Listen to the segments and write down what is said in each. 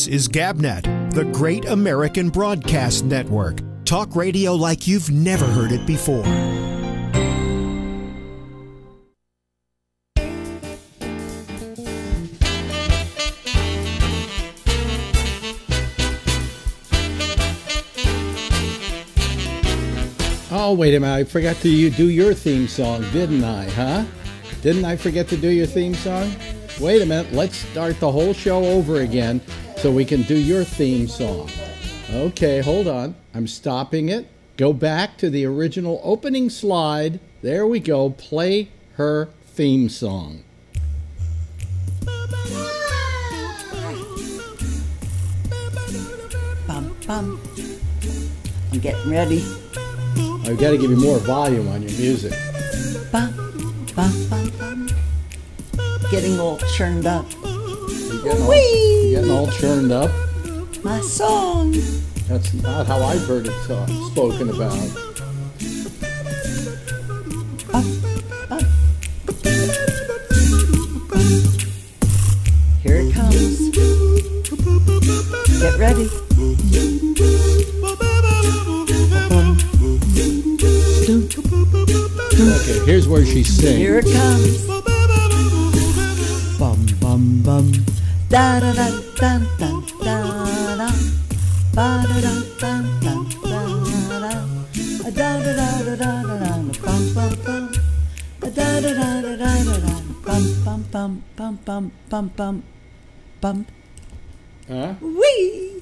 This is GabNet, the Great American Broadcast Network. Talk radio like you've never heard it before. Oh, wait a minute. I forgot to do your theme song, didn't I, huh? Didn't I forget to do your theme song? Wait a minute. Let's start the whole show over again so we can do your theme song. Okay, hold on. I'm stopping it. Go back to the original opening slide. There we go. Play her theme song. Bum, bum. I'm getting ready. I've got to give you more volume on your music. Bum, bum, bum, bum. Getting all churned up. You're getting all churned up? My song. That's not how I've heard it spoken about. Here it comes. Get ready. Okay, here's where she sings. Here it comes. Bum bum bum. Da da da da da da da. Ba da da da da da da. Da da da da da da. Bum bum bum. Da da da da da da da. Bum bum bum bum bum bum bum bum. Huh? Wee.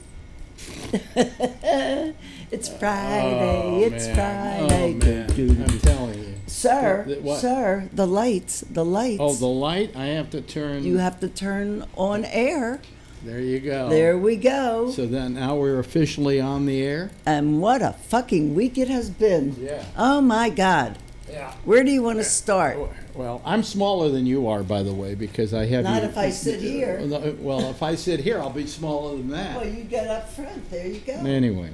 It's Friday. Oh, it's man. Friday. Oh, man. I'm telling you. Sir, What? sir, the lights. Oh, the light? I have to turn. You have to turn on air. There you go. There we go. So then now we're officially on the air? And what a fucking week it has been. Yeah. Oh my God. Yeah. Where do you want to start? Well, I'm smaller than you are, by the way, because I have Not you. if I sit here. Well, if I sit here, I'll be smaller than that. Well, you get up front. There you go. Anyway.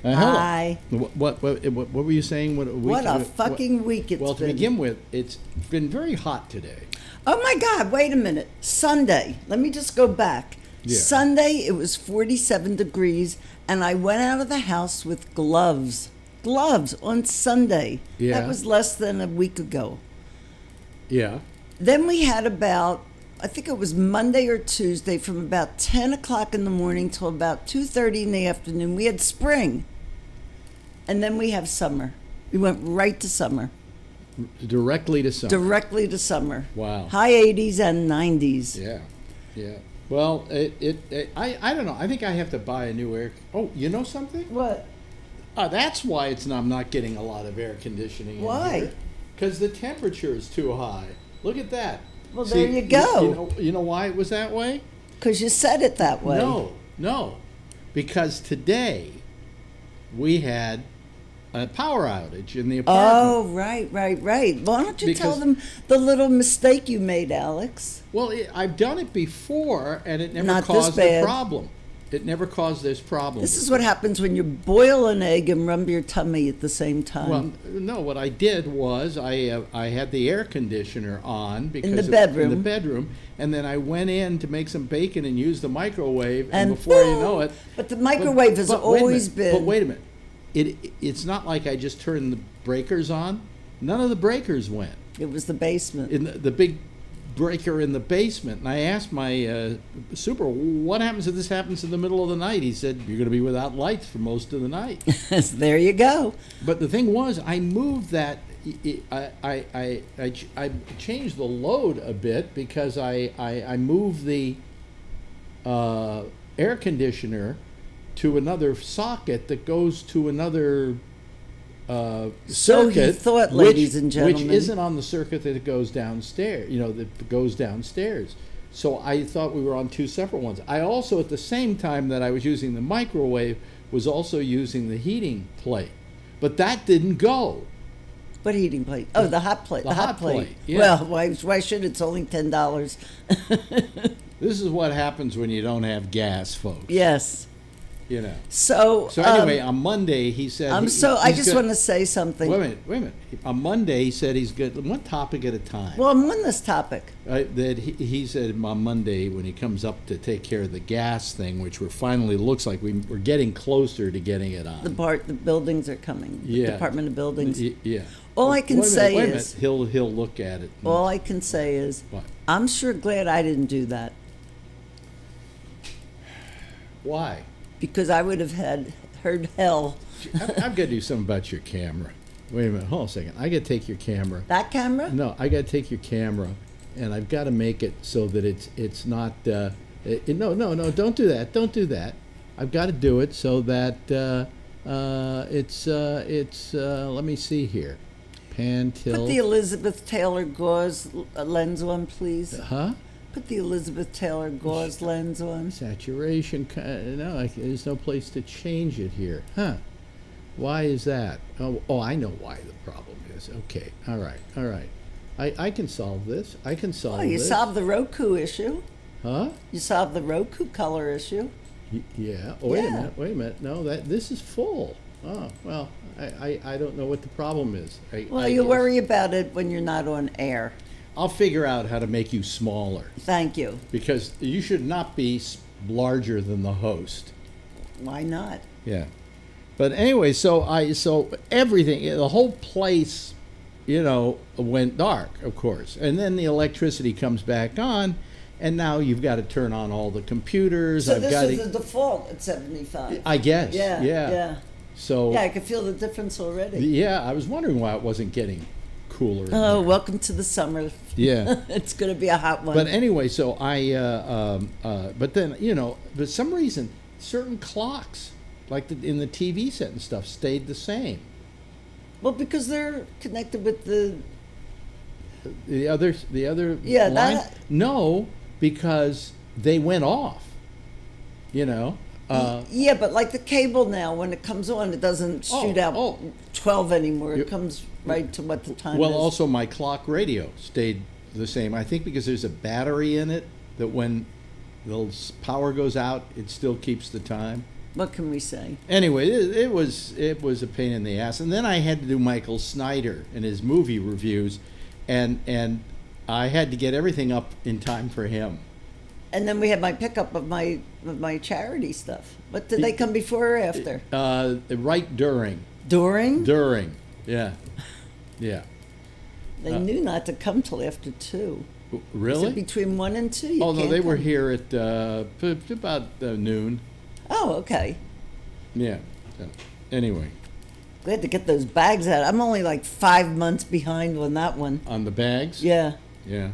Hi. What were you saying? What a fucking week it's been. Well, to begin with, it's been very hot today. Oh my God, wait a minute. Sunday. Let me just go back. Yeah. Sunday, it was 47 degrees, and I went out of the house with gloves. Gloves on Sunday. Yeah. That was less than a week ago. Yeah. Then we had about, I think it was Monday or Tuesday, from about 10 o'clock in the morning till about 2:30 in the afternoon, we had spring. And then we have summer. We went right to summer. Directly to summer. Directly to summer. Wow. High 80s and 90s. Yeah. Yeah. Well, I don't know. I think I have to buy a new air. Oh, you know something? What? That's why I'm not getting a lot of air conditioning. Why? Because the temperature is too high. Look at that. Well, there you go. You know why it was that way? Because you said it that way. No. Because today we had a power outage in the apartment. Oh, right. Why don't you tell them the little mistake you made, Alex? Well, I've done it before, and it never Not caused this bad. a problem. It never caused this problem. This is what happens when you boil an egg and rub your tummy at the same time. Well, no. What I did was I had the air conditioner on because in the bedroom, and then I went in to make some bacon and use the microwave, and before you know it, but the microwave has always been. But wait a minute, it's not like I just turned the breakers on. None of the breakers went. It was the basement. In the big breaker in the basement, and I asked my super, what happens if this happens in the middle of the night? He said, you're going to be without lights for most of the night. There you go. But the thing was, I moved that. I changed the load a bit because I moved the air conditioner to another socket that goes to another So circuit, he thought, ladies and gentlemen, which isn't on the circuit that goes downstairs. That goes downstairs. So I thought we were on two separate ones. I also, at the same time that I was using the microwave, was also using the heating plate, but that didn't go. What heating plate? Oh, the hot plate. The hot plate. Yeah. Well, why should it's only $10? This is what happens when you don't have gas, folks. Yes. You know. So anyway, on Monday he said. I just want to say something. Wait a minute. On Monday he said he's good. One topic at a time. Well, I'm on this topic. That he said on Monday when he comes up to take care of the gas thing, which finally looks like we're getting closer to getting it on. The buildings are coming. The Department of Buildings. Yeah. All I can say is he'll look at it. All I can say is what? I'm sure glad I didn't do that. Why? Because I would have heard hell. I've got to do something about your camera. Wait a minute, hold on a second. I got to take your camera. That camera? No, I got to take your camera, and I've got to make it so that it's not. No, don't do that. Don't do that. I've got to do it so that it's. Let me see here. Pan, tilt. Put the Elizabeth Taylor gauze lens on, please. Huh? Put the Elizabeth Taylor gauze lens on. Saturation. No, there's no place to change it here. Huh? Why is that? Oh, I know why the problem is. Okay. All right. I can solve this. You solved the Roku issue. Huh? You solved the Roku color issue. Yeah. Oh, wait a minute. No, this is full. Oh, well, I don't know what the problem is. You worry about it when you're not on air. I'll figure out how to make you smaller. Thank you. Because you should not be larger than the host. Why not? Yeah. But anyway, so everything, the whole place, went dark, of course. And then the electricity comes back on, and now you've got to turn on all the computers. So this is the default at 75. I guess. Yeah. So I could feel the difference already. Yeah, I was wondering why it wasn't getting cooler. Oh, welcome to the summer. Yeah. It's going to be a hot one. But anyway, so but then, for some reason, certain clocks, like in the TV set and stuff, stayed the same. Well, because they're connected with the other yeah, line? No, because they went off, yeah, but like the cable now, when it comes on, it doesn't shoot out 12 anymore. It comes right to what the time is. Well, also my clock radio stayed the same. I think because there's a battery in it that when the power goes out, it still keeps the time. What can we say? Anyway, it was a pain in the ass. And then I had to do Michael Snyder and his movie reviews, and I had to get everything up in time for him. And then we had my pickup of my charity stuff. But did they come before or after? Right during. During? During, yeah. They knew not to come till after 2. Really? Between 1 and 2. No, they were here at about noon. Oh, okay. Yeah. Anyway. Glad to get those bags out. I'm only like 5 months behind on that one. On the bags? Yeah. Yeah.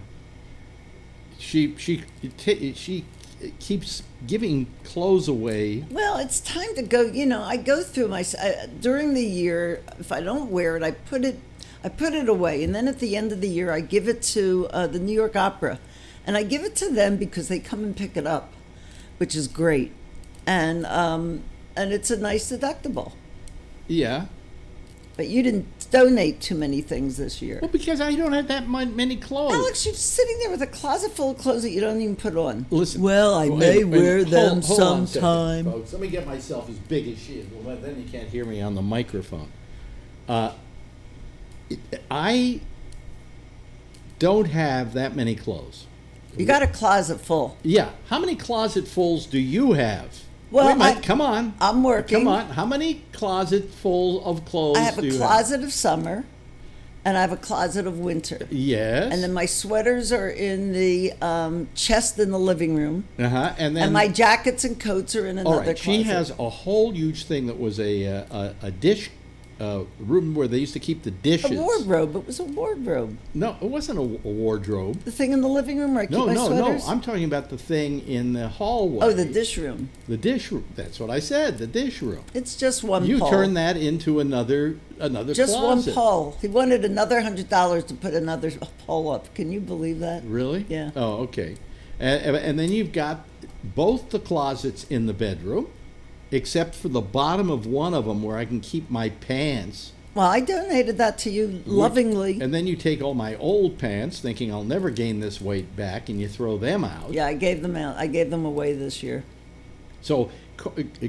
She keeps giving clothes away. Well, it's time to go. I go through during the year. If I don't wear it, I put it away, and then at the end of the year, I give it to the New York Opera, and I give it to them because they come and pick it up, which is great, and it's a nice deductible. Yeah. But you didn't donate too many things this year. Well, because I don't have that many clothes. Alex, you're sitting there with a closet full of clothes that you don't even put on. Listen. Well, I may wear them sometime. Folks. Let me get myself as big as she is. Well, then you can't hear me on the microphone. I don't have that many clothes. You got a closet full. Yeah. How many closet fulls do you have? Well, come on. I'm working. Come on. How many closet full of clothes do you have? I have a closet of summer, and I have a closet of winter. Yes. And then my sweaters are in the chest in the living room. Uh-huh. And my jackets and coats are in another closet. She has a whole huge thing that was a dish room where they used to keep the dishes. A wardrobe. It was a wardrobe. No, it wasn't a wardrobe. The thing in the living room where I keep my sweaters? No. I'm talking about the thing in the hallway. Oh, the dish room. The dish room. That's what I said. The dish room. It's just one pole. You turn that into another just closet. One pole. He wanted another $100 to put another pole up. Can you believe that? Really? Yeah. Oh, okay. And then you've got both the closets in the bedroom, except for the bottom of one of them where I can keep my pants. Well, I donated that to you lovingly. And then you take all my old pants, thinking I'll never gain this weight back, and you throw them out. Yeah, I gave them out. I gave them away this year. So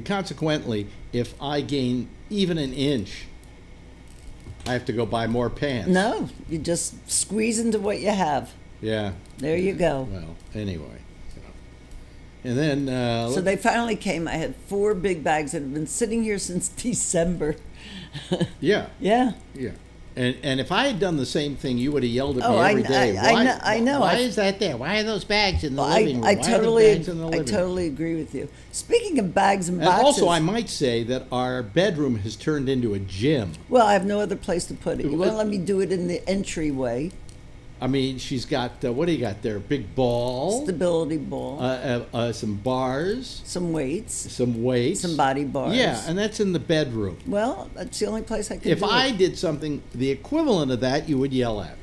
consequently, if I gain even an inch, I have to go buy more pants. No, you just squeeze into what you have. Yeah. There you go. Well, anyway. And then... so they finally came. I had 4 big bags that have been sitting here since December. Yeah. Yeah. Yeah. And if I had done the same thing, you would have yelled at me Oh, every day. I know. Why is that there? Why are those bags in the living room? I Why are the bags in the living room? totally agree with you. Speaking of bags and And boxes. also, I might say that our bedroom has turned into a gym. Well, I have no other place to put it. You won't let me do it in the entryway. I mean, she's got, what do you got there? A big ball. Stability ball. Some bars. Some weights. Some body bars. Yeah, and that's in the bedroom. Well, that's the only place I could do If I did something, the equivalent of that, you would yell at me.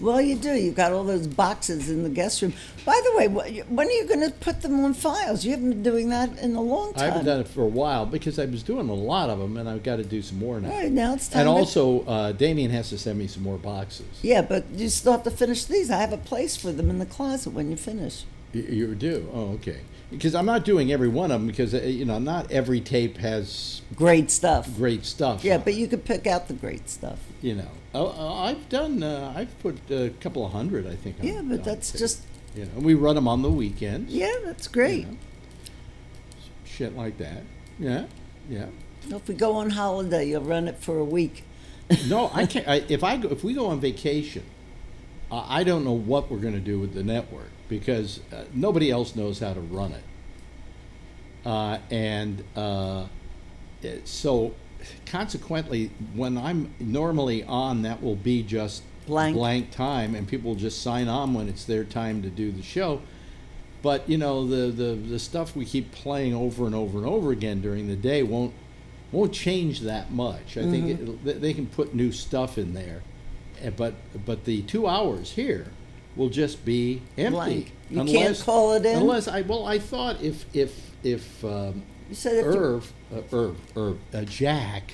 Well, you do. You've got all those boxes in the guest room. By the way, when are you going to put them on files? You haven't been doing that in a long time. I haven't done it for a while because I was doing a lot of them, and I've got to do some more now. All right, now it's time. And also, Damien has to send me some more boxes. Yeah, but you still have to finish these. I have a place for them in the closet when you finish. You do? Oh, okay. Because I'm not doing every one of them because, not every tape has... Great stuff. Great stuff. Yeah, but you could pick out the great stuff. I've done, I've put a couple of hundred, I think. Yeah, but that's just... And we run them on the weekends. Yeah, that's great. Shit like that. Yeah. If we go on holiday, you'll run it for a week. No, I can't. If we go on vacation, I don't know what we're going to do with the network because nobody else knows how to run it. So consequently, when I'm normally on, that will be just blank time, and people will just sign on when it's their time to do the show. But the stuff we keep playing over and over and over again during the day won't change that much. I think they can put new stuff in there, but the 2 hours here will just be empty. Blank. You can't call it in unless I thought if you said Jack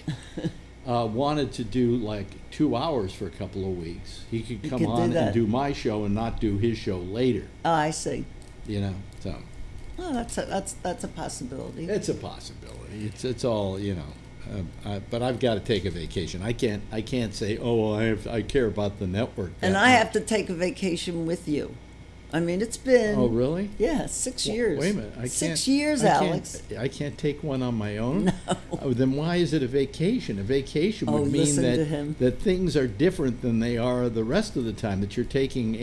wanted to do like 2 hours for a couple of weeks, he could come on and do my show and not do his show later. Oh, I see. So. Oh, that's a possibility. It's a possibility. It's all but I've got to take a vacation. I can't say I care about the network. And I have to take a vacation with you. I mean, it's been... Oh, really? Yeah, 6 years. Wait a minute. 6 years, Alex. I can't take one on my own? No. Then why is it a vacation? A vacation would mean that things are different than they are the rest of the time, that you're taking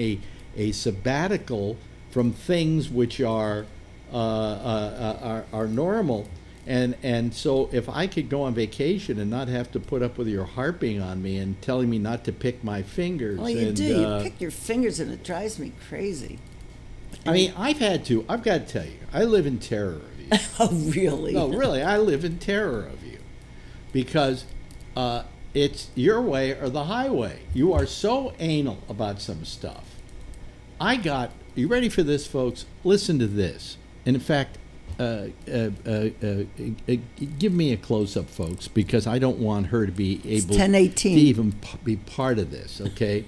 a sabbatical from things which are normal. And so if I could go on vacation and not have to put up with your harping on me and telling me not to pick my fingers. Well, you do. You pick your fingers and it drives me crazy. I mean, I've got to tell you, I live in terror of you. Oh, really? No, really, I live in terror of you. Because it's your way or the highway. You are so anal about some stuff. You ready for this, folks? Listen to this. And in fact, give me a close-up, folks, because I don't want her to be able to even be part of this, okay?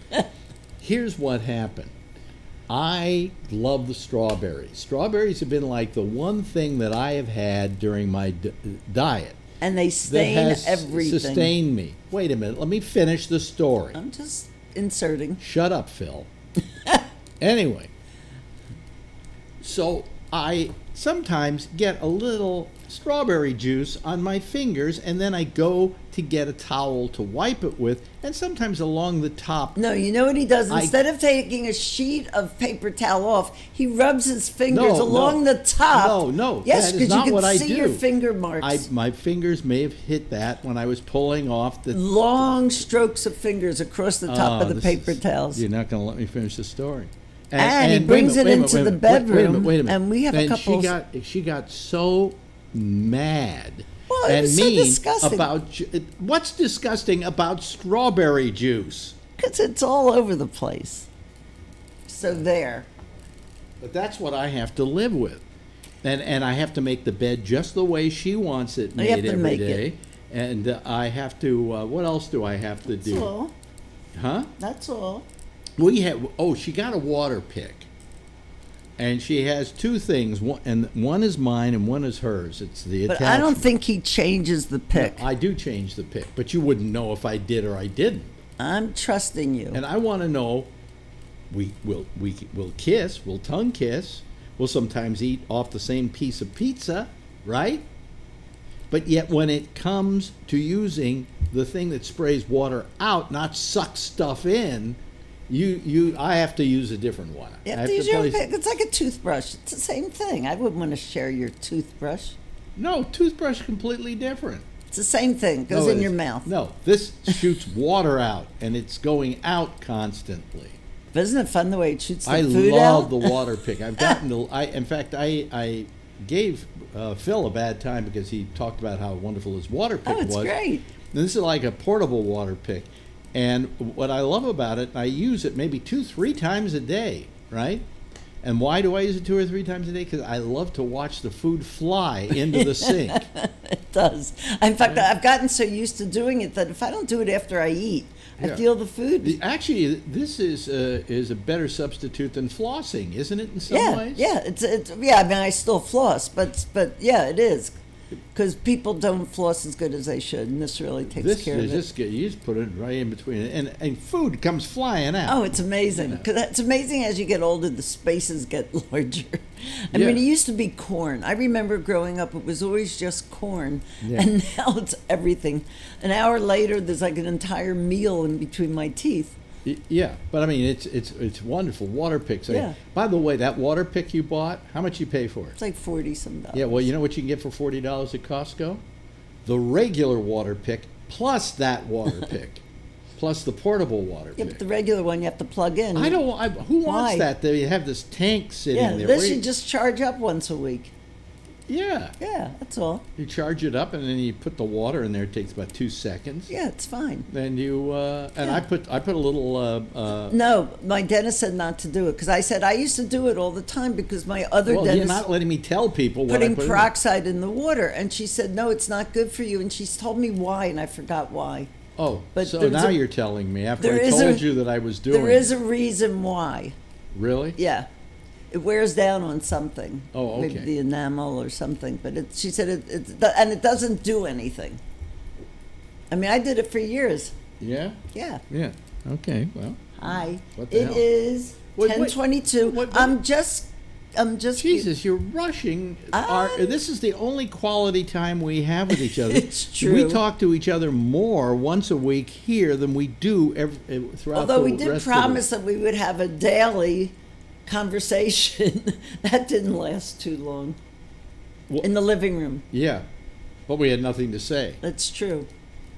Here's what happened. I love the strawberries. Strawberries have been like the one thing that I have had during my diet. And they stain everything. Sustained me. Wait a minute. Let me finish the story. I'm just inserting. Shut up, Phil. Anyway. So I sometimes get a little strawberry juice on my fingers, and then I go to get a towel to wipe it with, and sometimes along the top. No, you know what he does? Instead of taking a sheet of paper towel off, he rubs his fingers along the top. No. Yes, because you can see your finger marks. My fingers may have hit that when I was pulling off the... Long strokes of fingers across the top of the paper towels. You're not going to let me finish the story. And he brings it into the bedroom, wait a minute. And we have a couple... She got so mad and mean about... What's disgusting about strawberry juice? Because it's all over the place. So there. But that's what I have to live with. And I have to make the bed just the way she wants it made every day. And I have to... what else do I have to do? That's all. Huh? That's all. She got a water pick. And she has two things, and one is mine and one is hers. It's the But attachment. I don't think he changes the pick. No, I do change the pick, but you wouldn't know if I did or I didn't. I'm trusting you. And I want to know, we'll kiss, we'll tongue kiss, we'll sometimes eat off the same piece of pizza, right? But yet when it comes to using the thing that sprays water out, not suck stuff in, I have to use a different one. You have to use your pick. It's like a toothbrush. It's the same thing. I wouldn't want to share your toothbrush. No, toothbrush completely different. It's the same thing. Goes in your mouth. No, this shoots water out, and it's going out constantly. But isn't it fun the way it shoots the food out? I love the water pick. I've gotten to. In fact, I gave Phil a bad time because he talked about how wonderful his water pick was. Oh, it's great. And this is like a portable water pick. And what I love about it, I use it maybe 2-3 times a day, right? And why do I use it 2 or 3 times a day? Because I love to watch the food fly into the sink. It does. In fact, I've gotten so used to doing it that if I don't do it after I eat, I feel the food. Actually, this is a better substitute than flossing, isn't it? In some ways. Yeah, it's yeah. I mean, I still floss, but yeah, it is. Because people don't floss as good as they should, and this really takes care of it. You just put it right in between, and food comes flying out. Oh, it's amazing. Because it's amazing as you get older, the spaces get larger. I mean, it used to be corn. I remember growing up, it was always just corn, and now it's everything. An hour later, there's like an entire meal in between my teeth. Yeah, but I mean, it's wonderful. Water picks. Yeah. By the way, that water pick you bought, how much you pay for it? It's like $40-some. Yeah, well, you know what you can get for $40 at Costco? The regular water pick plus that water pick, plus the portable water pick. Yeah, but the regular one you have to plug in. Who wants that? They have this tank sitting there. This you just charge up once a week. Yeah. Yeah, that's all. You charge it up, and then you put the water in there. It takes about 2 seconds. Yeah, it's fine. Then you I put a little. No, my dentist said not to do it because I said I used to do it all the time because my other dentist. You're not letting me tell people what putting peroxide in the water, and she said no, it's not good for you, and she's told me why, and I forgot why. Oh, but so now you're telling me after I told you that I was doing. There is a reason why. Really? Yeah. It wears down on something. Oh, okay. Maybe the enamel or something. But she said it doesn't do anything. I mean, I did it for years. Yeah? Yeah. Yeah. Okay, well. Hi. What the hell? It is 10:22. I'm just. Jesus, you're rushing. This is the only quality time we have with each other. It's true. We talk to each other more once a week here than we do throughout Although the we did promise that we would have a daily conversation. That didn't last too long. In the living room. Yeah, but we had nothing to say. That's true.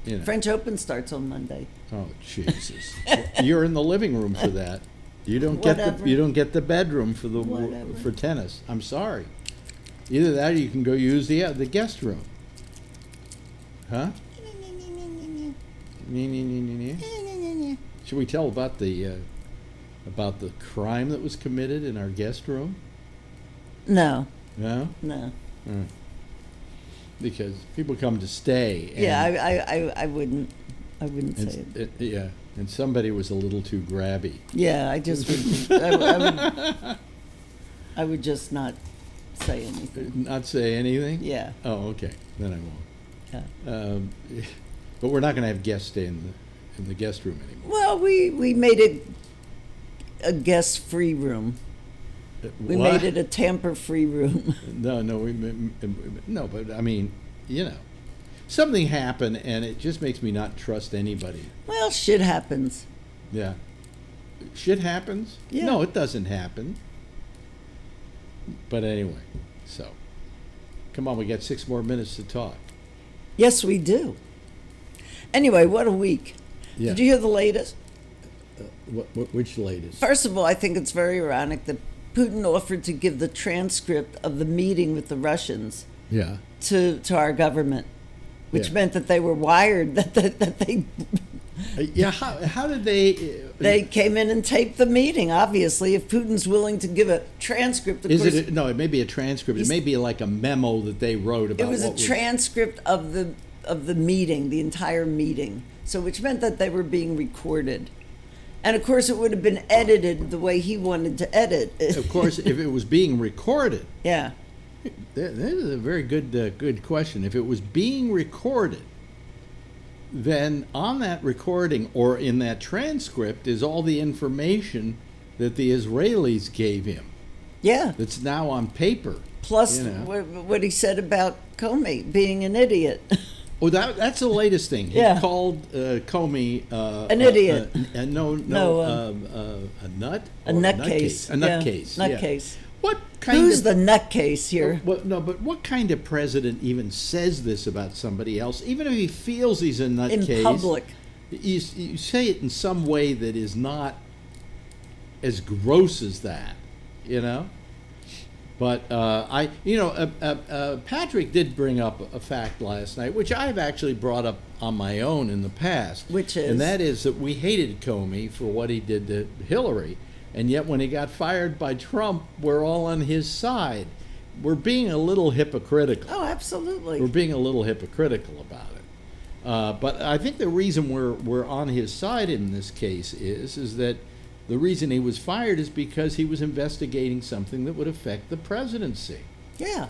You know. French Open starts on Monday. Oh Jesus! You're in the living room for that. You don't get the bedroom for tennis. I'm sorry. Either that, or you can go use the guest room. Huh? Should we tell about the crime that was committed in our guest room? No. No? No. Because people come to stay. And I wouldn't say it. Yeah, and somebody was a little too grabby. Yeah, I just would. I would just not say anything. Not say anything? Yeah. Oh, okay. Then I won't. Yeah. But we're not going to have guests stay in the guest room anymore. Well, we made it a guest-free room. We made it a tamper-free room. No, but I mean, you know, something happened, and it just makes me not trust anybody. Well, shit happens. Yeah. Shit happens? Yeah. No, it doesn't happen. But anyway, so come on, we got 6 more minutes to talk. Yes, we do. Anyway, what a week. Yeah. Did you hear the latest? Which latest? First of all, I think it's very ironic that Putin offered to give the transcript of the meeting with the Russians to our government, which meant that they were wired, that they... Yeah, how did they... They came in and taped the meeting, obviously. If Putin's willing to give a transcript, of course... No, it may be a transcript. It may be like a memo that they wrote about. It was a transcript of the meeting, the entire meeting. So which meant that they were being recorded. And of course, it would have been edited the way he wanted to edit. Of course, if it was being recorded. Yeah. That is a very good question. If it was being recorded, then on that recording or in that transcript is all the information that the Israelis gave him. Yeah. That's now on paper. Plus what he said about Comey being an idiot. Oh, that's the latest thing. He called Comey an idiot. A nut? A nutcase. A nutcase. Nutcase. What kind Who's the nutcase here? But what kind of president even says this about somebody else? Even if he feels he's a nutcase. In public. You say it in some way that is not as gross as that, you know? But Patrick did bring up a fact last night, which I've actually brought up on my own in the past. Which is? And that is that we hated Comey for what he did to Hillary. And yet when he got fired by Trump, we're all on his side. We're being a little hypocritical. Oh, absolutely. We're being a little hypocritical about it. But I think the reason we're on his side in this case is that the reason he was fired is because he was investigating something that would affect the presidency. Yeah.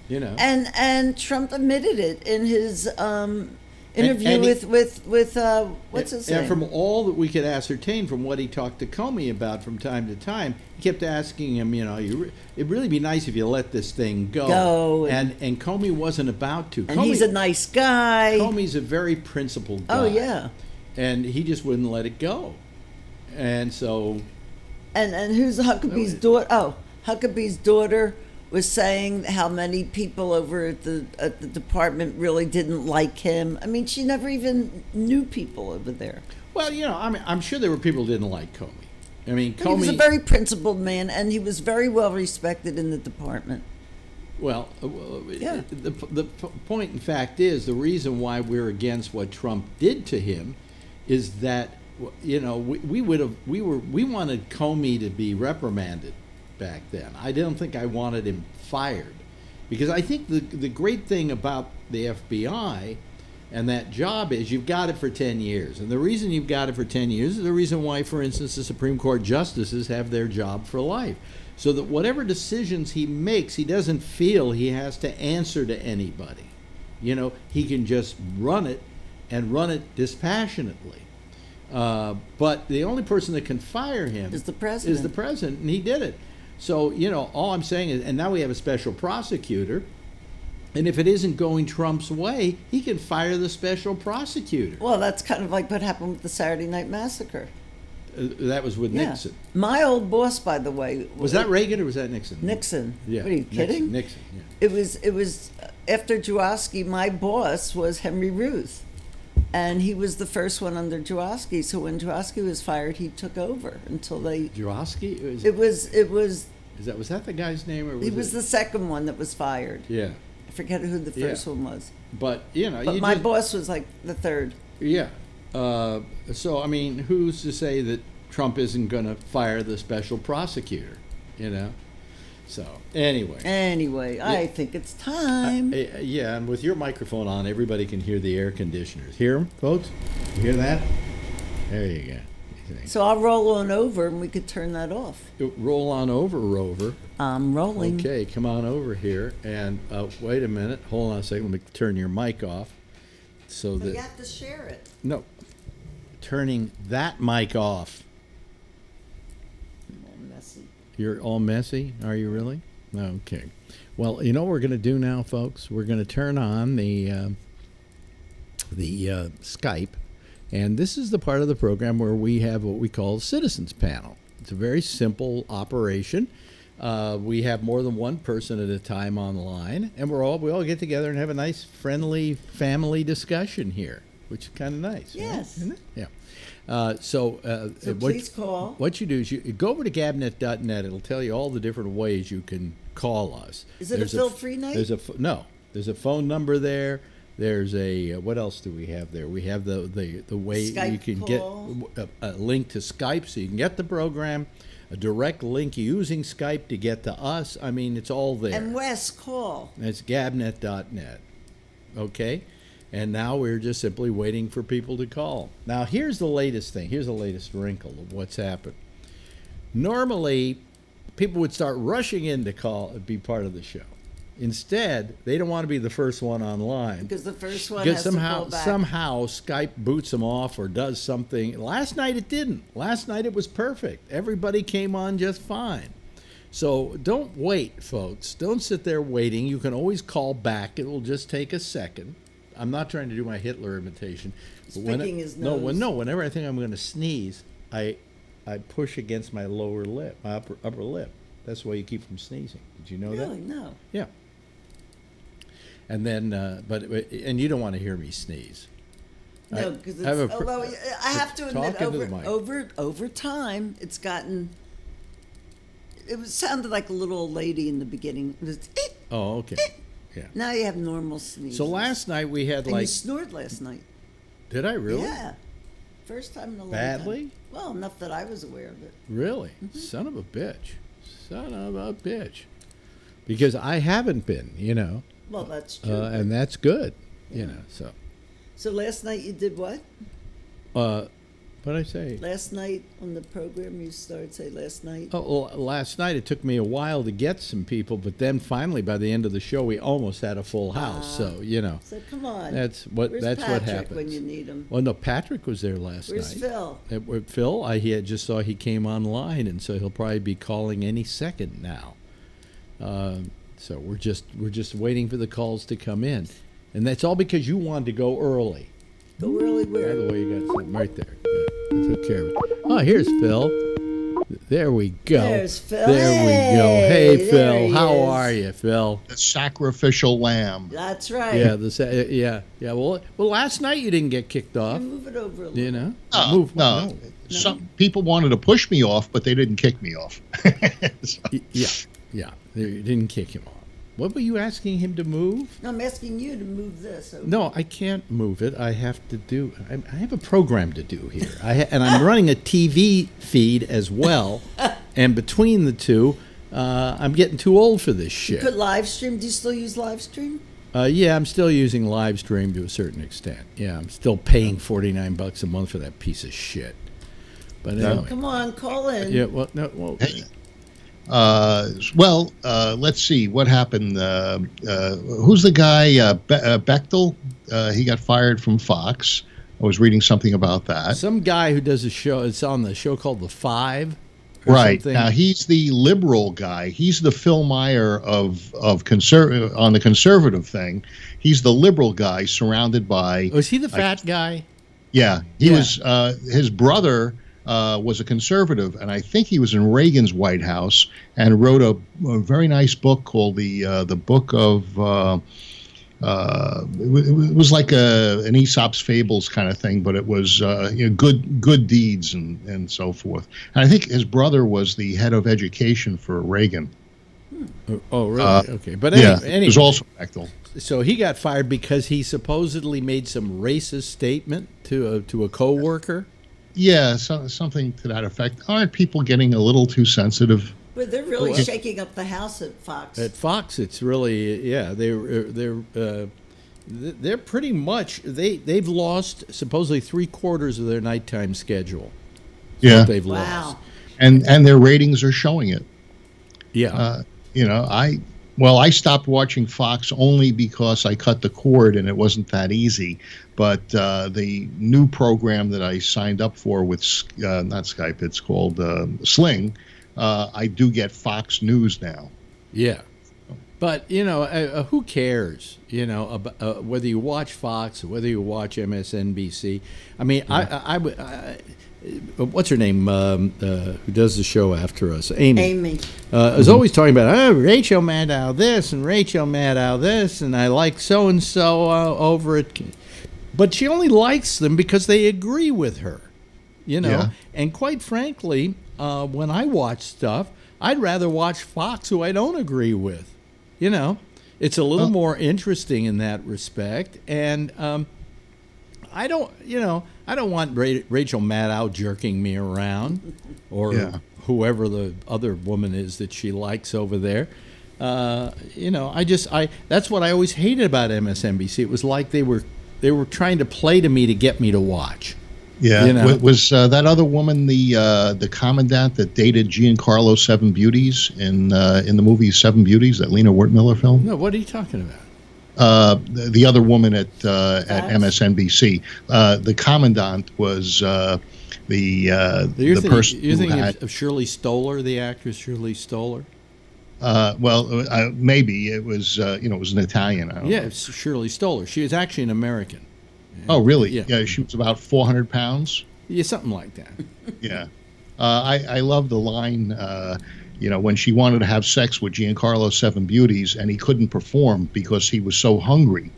You know. And Trump admitted it in his interview with what's his name? And from all that we could ascertain from what he talked to Comey about from time to time, he kept asking him, it'd really be nice if you let this thing go. And Comey wasn't about to. And he's a nice guy. Comey's a very principled guy. Oh, yeah. And he just wouldn't let it go. And so... And who's Huckabee's daughter? Oh, Huckabee's daughter was saying how many people over at the department really didn't like him. I mean, she never even knew people over there. Well, I'm sure there were people who didn't like Comey. I mean, Comey... He was a very principled man, and he was very well respected in the department. Well, the point, in fact, is the reason why we're against what Trump did to him is that we wanted Comey to be reprimanded back then. I don't think I wanted him fired, because I think the great thing about the FBI and that job is you've got it for 10 years. And the reason you've got it for 10 years is the reason why, for instance, the Supreme Court justices have their job for life. So that whatever decisions he makes, he doesn't feel he has to answer to anybody. He can just run it and run it dispassionately. But the only person that can fire him is the president. And he did it. So, all I'm saying is, and now we have a special prosecutor, and if it isn't going Trump's way, he can fire the special prosecutor. Well, that's kind of like what happened with the Saturday Night Massacre. That was with Nixon. My old boss, by the way. Was that Reagan or was that Nixon? Nixon. Yeah. What, are you kidding? Nixon, yeah. It was after Jaworski, my boss was Henry Ruth. And he was the first one under Jaworski. So when Jaworski was fired, he took over until they... Jaworski? Was that the guy's name? Or he was the second one that was fired. Yeah. I forget who the first one was. But, But my boss was like the third. Yeah. So, I mean, who's to say that Trump isn't going to fire the special prosecutor, So, anyway. I think it's time. Yeah, and with your microphone on, everybody can hear the air conditioners. Hear them, folks? You hear that? There you go. So I'll roll on over and we could turn that off. Roll on over, Rover. I'm rolling. Okay, come on over here. And wait a minute. Hold on a second. Let me turn your mic off. So that you have to share it. No. Turning that mic off. I'm all messy. You're all messy? Are you really? Okay. Well, you know what we're going to do now, folks? We're going to turn on the Skype. And this is the part of the program where we have what we call a citizens panel. It's a very simple operation. We have more than one person at a time online, and we all get together and have a nice, friendly family discussion here, which is kind of nice. Yes. Right? Isn't it? Yeah. So please call. What you do is you go over to gabnet.net. It'll tell you all the different ways you can call us. Is it a Phil-free night? No. There's a phone number there. There's a what else do we have there? We have the way Skype you can call. get a link to Skype, so you can get the program, a direct link using Skype to get to us. I mean, it's all there. And Wes, call. It's gabnet.net. Okay, And now we're just simply waiting for people to call. Now, here's the latest thing. Here's the latest wrinkle of what's happened. Normally, people would start rushing in to call and be part of the show. Instead, they don't want to be the first one online. Because the first one has to call back. Somehow Skype boots them off or does something. Last night it didn't. Last night it was perfect. Everybody came on just fine. So don't wait, folks. Don't sit there waiting. You can always call back. It will just take a second. I'm not trying to do my Hitler imitation. He's picking his nose. Whenever I think I'm going to sneeze, I push against my lower lip, my upper lip. That's the way you keep from sneezing. Did you know that? Really? No. Yeah. And then, and you don't want to hear me sneeze. No, because although I have to admit, over time, it's gotten. It sounded like a little old lady in the beginning. It was, oh, okay. Yeah. Now you have normal sneezes. So last night we had and you snored last night. Did I really? Yeah. First time in a long time. Badly? Well, enough that I was aware of it. Really? Mm-hmm. Son of a bitch. Son of a bitch. Because I haven't been, you know. Well, that's true. And that's good, you know. So last night you did what? What'd I say? Last night on the program you started say last night? Oh, well, last night it took me a while to get some people, but then finally by the end of the show we almost had a full house. So, you know. So come on. That's what happens when you need him. Well, no, Patrick was there last night. Where's Phil? Phil, he just saw he came online, and so he'll probably be calling any second now. So we're just waiting for the calls to come in, and that's all because you wanted to go early. Go early where? By the way, you got something right there. Yeah, I took care of it. Oh, here's Phil. There we go. There's Phil. There we go. Hey, Phil. How are you, Phil? The sacrificial lamb. That's right. Yeah. Yeah. Well, last night you didn't get kicked off. Move it over a little. You know? No. Some people wanted to push me off, but they didn't kick me off. So. Yeah. They didn't kick him off. What were you asking him to move? No, I'm asking you to move this over. No, I can't move it. I have to do. I have a program to do here. And I'm running a TV feed as well. And between the two, I'm getting too old for this shit. You could live stream. Do you still use live stream? Yeah, I'm still using live stream to a certain extent. Yeah, I'm still paying $49 a month for that piece of shit. But anyway. Come on, call in. Yeah. Well. Hey. Let's see what happened. Who's the guy? Bechtel. He got fired from Fox. I was reading something about that. Some guy who does a show. It's on the show called The Five. Right. Now he's the liberal guy. He's the Phil Meyer of on the conservative thing. He's the liberal guy surrounded by. Was he the fat guy? Yeah, he was. His brother. Was a conservative, and I think he was in Reagan's White House and wrote a very nice book called the Book of. It was like an Aesop's Fables kind of thing, but it was good deeds and so forth. And I think his brother was the head of education for Reagan. Oh, really? Okay, but anyway, it was also Bechtel. So he got fired because he supposedly made some racist statement to a coworker. Yeah, something to that effect. Aren't people getting a little too sensitive? But they're really shaking up the house at Fox. At Fox, it's really they're pretty much they've lost supposedly 3/4 of their nighttime schedule. Yeah, they've lost, and their ratings are showing it. Yeah, I stopped watching Fox only because I cut the cord and it wasn't that easy. But the new program that I signed up for with not Skype, it's called Sling. I do get Fox News now. Yeah, but who cares? About, whether you watch Fox or whether you watch MSNBC. I mean, I what's her name? Who does the show after us? Amy. Is always talking about Rachel Maddow this and Rachel Maddow this, and I like so and so over it. But she only likes them because they agree with her, Yeah. And quite frankly, when I watch stuff, I'd rather watch Fox, who I don't agree with. It's a little more interesting in that respect, and I don't want Rachel Maddow jerking me around, or whoever the other woman is that she likes over there. That's what I always hated about MSNBC. It was like they were they were trying to play to me to get me to watch. Yeah, You know? was that other woman the commandant that dated Giancarlo Seven Beauties in the movie Seven Beauties, that Lena Wertmüller film? No, what are you talking about? The other woman at MSNBC. The commandant was the person You're who thinking had. of Shirley Stoller, the actress Shirley Stoller? Maybe it was it was an Italian. I don't know. Yeah, it's Shirley Stoller. She was actually an American. Oh, really? Yeah. Yeah, she was about 400 pounds. Yeah, something like that. Yeah. I love the line, when she wanted to have sex with Giancarlo Seven Beauties and he couldn't perform because he was so hungry.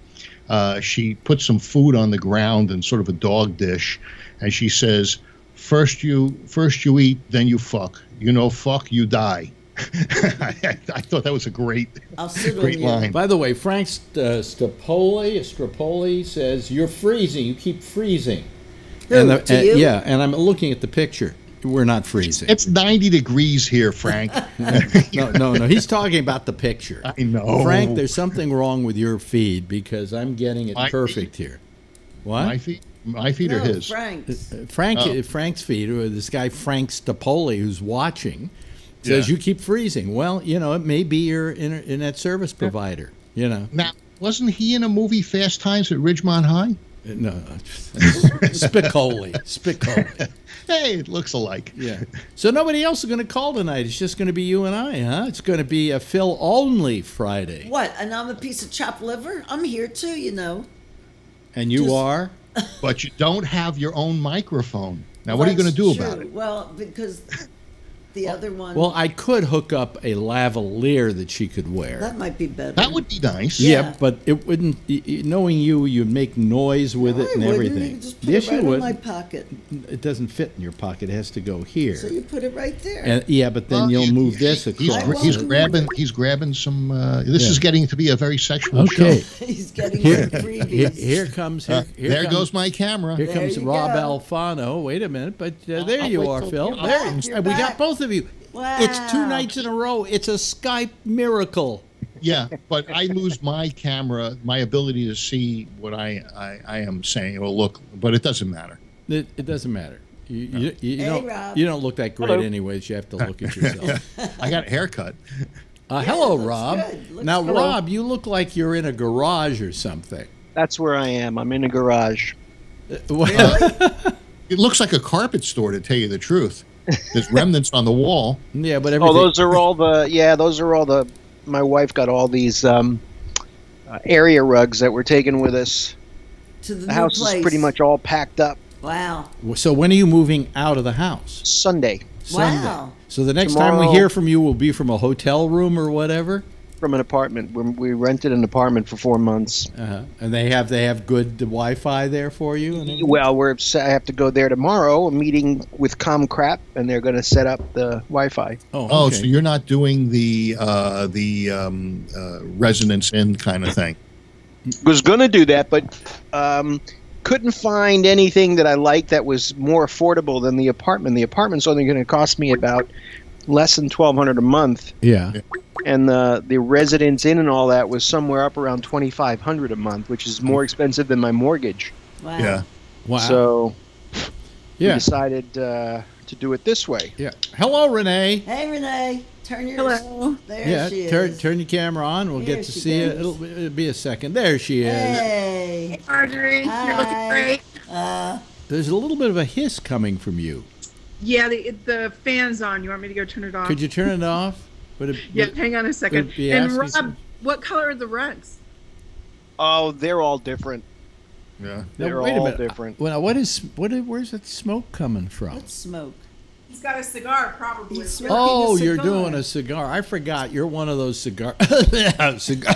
She put some food on the ground in sort of a dog dish, and she says, first you eat, then you fuck. Fuck, you die. I thought that was a great line. By the way, Frank Strapoli says, you're freezing. You keep freezing. Who, to you? Yeah, and I'm looking at the picture. We're not freezing. It's 90 degrees here, Frank. No. He's talking about the picture. I know. Frank, there's something wrong with your feed because I'm getting it perfect here. What? My feet are his. Frank's feed, or this guy Frank Stapoli who's watching, says you keep freezing. Well, it may be your internet service provider. Now, wasn't he in a movie Fast Times at Ridgemont High? No, Spicoli. Hey, it looks alike. Yeah. So nobody else is going to call tonight. It's just going to be you and I, huh? It's going to be a Phil only Friday. What? And I'm a piece of chopped liver? I'm here too, And you are? But you don't have your own microphone. Now, what are you going to do about it? Well, because the other one. Well, I could hook up a lavalier that she could wear. That might be better. That would be nice. Yeah, but it wouldn't. Knowing you'd make noise with it and everything. You just put it right in my pocket. It doesn't fit in your pocket. It has to go here. So you put it right there. And, but then you'll move this across. He's grabbing some. This is getting to be a very sexual show. He's getting some freebies. Here comes. There goes my camera. Here comes Rob Alfano. Wait a minute, but there you are, Phil. There, we got both of you. Wow. It's 2 nights in a row. It's a Skype miracle. Yeah, but I lose my camera, my ability to see what I am saying or look, but it doesn't matter. It doesn't matter. You Rob. don't look that great anyways. You have to look at yourself. I got a haircut. Hello, Rob. Now, good. Rob, you look like you're in a garage or something. That's where I am. I'm in a garage. It looks like a carpet store, to tell you the truth. There's remnants on the wall. Yeah, but everything. Those are all the. My wife got all these area rugs that were taken with us. To the The house is pretty much all packed up. Wow. So when are you moving out of the house? Sunday. Wow. So the next time we hear from you will be from a hotel room or whatever? From an apartment. We rented an apartment for 4 months. And they have good Wi-Fi there for you? And well, I have to go there tomorrow, a meeting with ComCrap, and they're going to set up the Wi-Fi. Oh, so you're not doing the residence inn kind of thing? Was going to do that, but couldn't find anything that I liked that was more affordable than the apartment. The apartment's only going to cost me about less than $1,200 a month. Yeah. And the residence inn and all that was somewhere up around $2,500 a month, which is more expensive than my mortgage. Wow. Yeah. Wow. So we decided to do it this way. Yeah. Hello, Renee. Hey, Renee. Turn your... Hello. There she is. Turn your camera on. We'll Here get to she see it. goes. It'll be a second. There she is. Hey. Marjorie, you're looking great. There's a little bit of a hiss coming from you. Yeah, the fan's on. You want me to go turn it off? Could you turn it off? Hang on a second. And Rob, what color are the rugs? Oh, they're all different. Yeah. They're wait a all minute. different. Well, where's that smoke coming from? Let's smoke. He's got a cigar, probably. He's smoking Oh, a you're cigar. doing a cigar. I forgot. You're one of those cigar cigar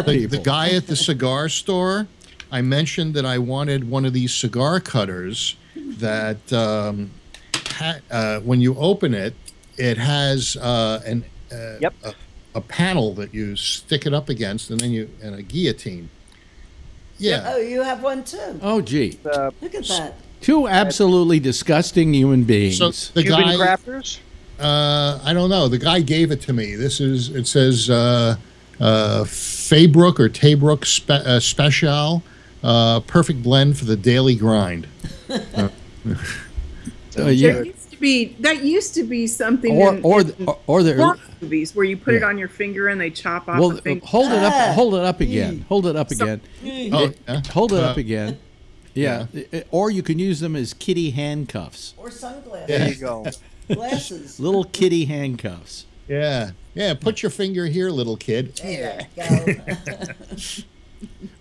people. The guy at the cigar store, I mentioned that I wanted one of these cigar cutters that when you open it, it has a panel that you stick it up against, and then and a guillotine. Yeah. Oh, you have one too. Oh, gee. Look at that. Two absolutely disgusting human beings. So the Cuban guy, crafters? I don't know. The guy gave it to me. It says Faybrook or Taybrook Special, perfect blend for the daily grind. That used to be something or the horror movies where you put it on your finger and they chop off the finger. Hold it up again. Hold it up again. Hold it up again. Yeah. Or you can use them as kitty handcuffs. Or sunglasses. There you go. Glasses. Little kitty handcuffs. Yeah. Put your finger here, little kid. There you go.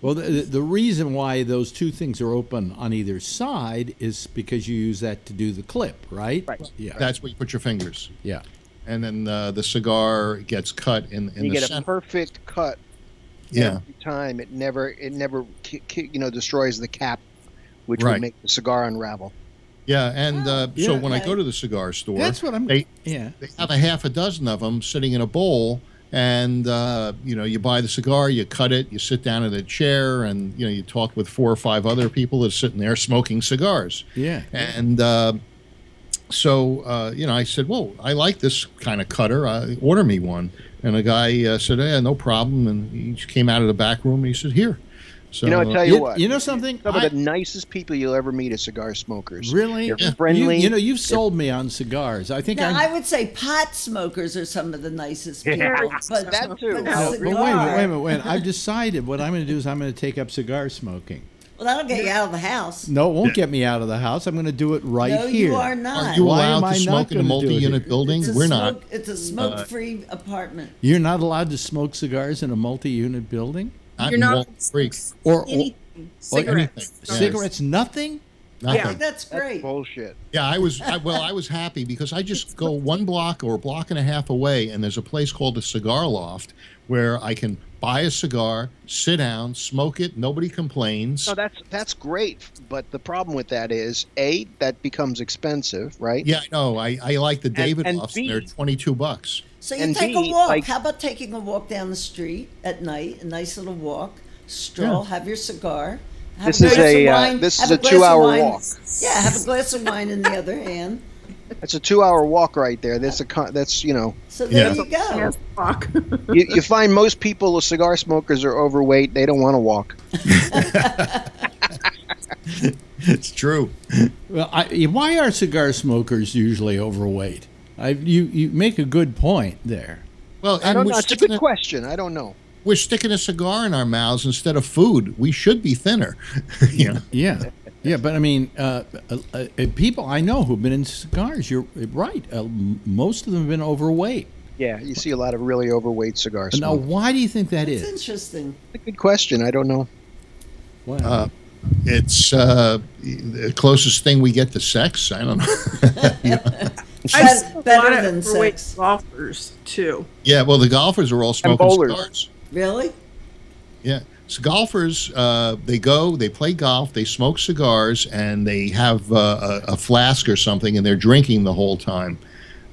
Well, the reason why those two things are open on either side is because you use that to do the clip, right? Right. Yeah. That's where you put your fingers. Yeah. And then the cigar gets cut in the center. You get a perfect cut. Yeah. Every time. It never destroys the cap, which would make the cigar unravel. Yeah, and so when I go to the cigar store, that's what they have a half a dozen of them sitting in a bowl, and you buy the cigar, you cut it, you sit down in a chair, and you talk with 4 or 5 other people that are sitting there smoking cigars. Yeah, and so I said, well, I like this kind of cutter. Order me one. And the guy said, yeah, no problem. And he came out of the back room and he said, here. So, I tell you what. You know something? Some of the nicest people you'll ever meet are cigar smokers. Really? They're friendly. You've sold me on cigars. I think I would say pot smokers are some of the nicest people. Yeah, but that too. But wait a minute. I've decided what I'm going to do is I'm going to take up cigar smoking. Well, that'll get you out of the house. No, it won't get me out of the house. I'm going to do it right here. No, you are not. Are you allowed to smoke in a multi-unit building? We're not. It's a smoke-free apartment. You're not allowed to smoke cigars in a multi-unit building? You're not or cigarettes. Cigarettes, nothing? Nothing. Yeah, that's great. That's bullshit. Yeah, I was happy because I just go 1 block or a block and a half away, and there's a place called the Cigar Loft where I can buy a cigar, sit down, smoke it, nobody complains. No, that's great, but the problem with that is that becomes expensive, right? Yeah, I know. I like the David Lofts, and they're $22. So you take a walk. How about taking a walk down the street at night? A nice little walk, stroll, have your cigar. This is a 2-hour walk. Yeah, have a glass of wine in the other hand. That's a 2-hour walk right there. So there you go. You find most people, cigar smokers, are overweight. They don't want to walk. It's true. Well, why are cigar smokers usually overweight? You make a good point there. Well, I don't know. It's a good question. I don't know. We're sticking a cigar in our mouths instead of food. We should be thinner. Yeah, but I mean, people I know who've been in cigars, you're right. Most of them have been overweight. Yeah, you see a lot of really overweight cigar smokers. Now, why do you think that is? It's interesting. It's a good question. I don't know. Wow. It's the closest thing we get to sex. I don't know. Better than sex. Golfers too. Yeah, well, the golfers are all smoking cigars. Really? Yeah. So golfers, they play golf, they smoke cigars, and they have a flask or something, and they're drinking the whole time.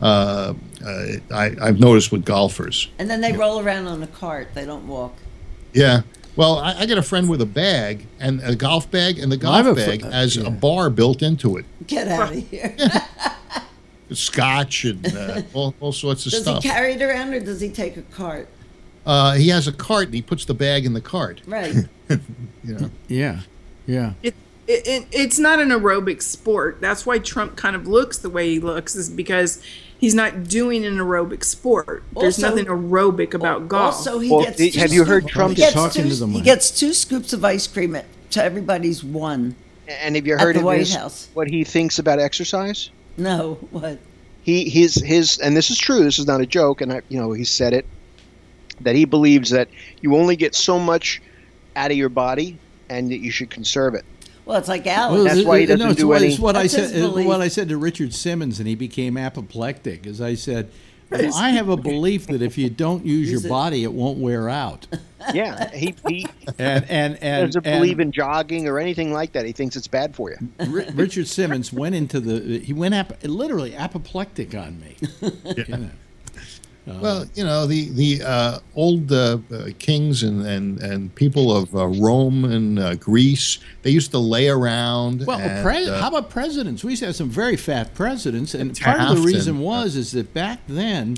I've noticed with golfers. And then they roll around on a cart. They don't walk. Yeah. Well, I got a friend with a bag, and a golf bag, and the golf bag has a bar built into it. Get out of here. Scotch and all sorts of stuff. Does he carry it around, or does he take a cart? He has a cart, and he puts the bag in the cart. Right. Yeah. It's not an aerobic sport. That's why Trump kind of looks the way he looks, is because he's not doing an aerobic sport. There's nothing aerobic about golf. Also, have you heard Trump talking to them? He gets 2 scoops of ice cream to everybody's 1. And have you heard at the of White House? What he thinks about exercise? No, what? His and this is true. This is not a joke. And he said it, that he believes that you only get so much out of your body, and that you should conserve it. Well, it's like Alex. That's why he doesn't do any. It's what I said to Richard Simmons, and he became apoplectic. As I said, I have a belief that if you don't use your body, it won't wear out. Yeah, he and doesn't believe in jogging or anything like that. He thinks it's bad for you. Richard Simmons went into literally apoplectic on me. Yeah. Well, the old kings and people of Rome and Greece, they used to lay around. Well, how about presidents? We used to have some very fat presidents, and part of the reason is that back then,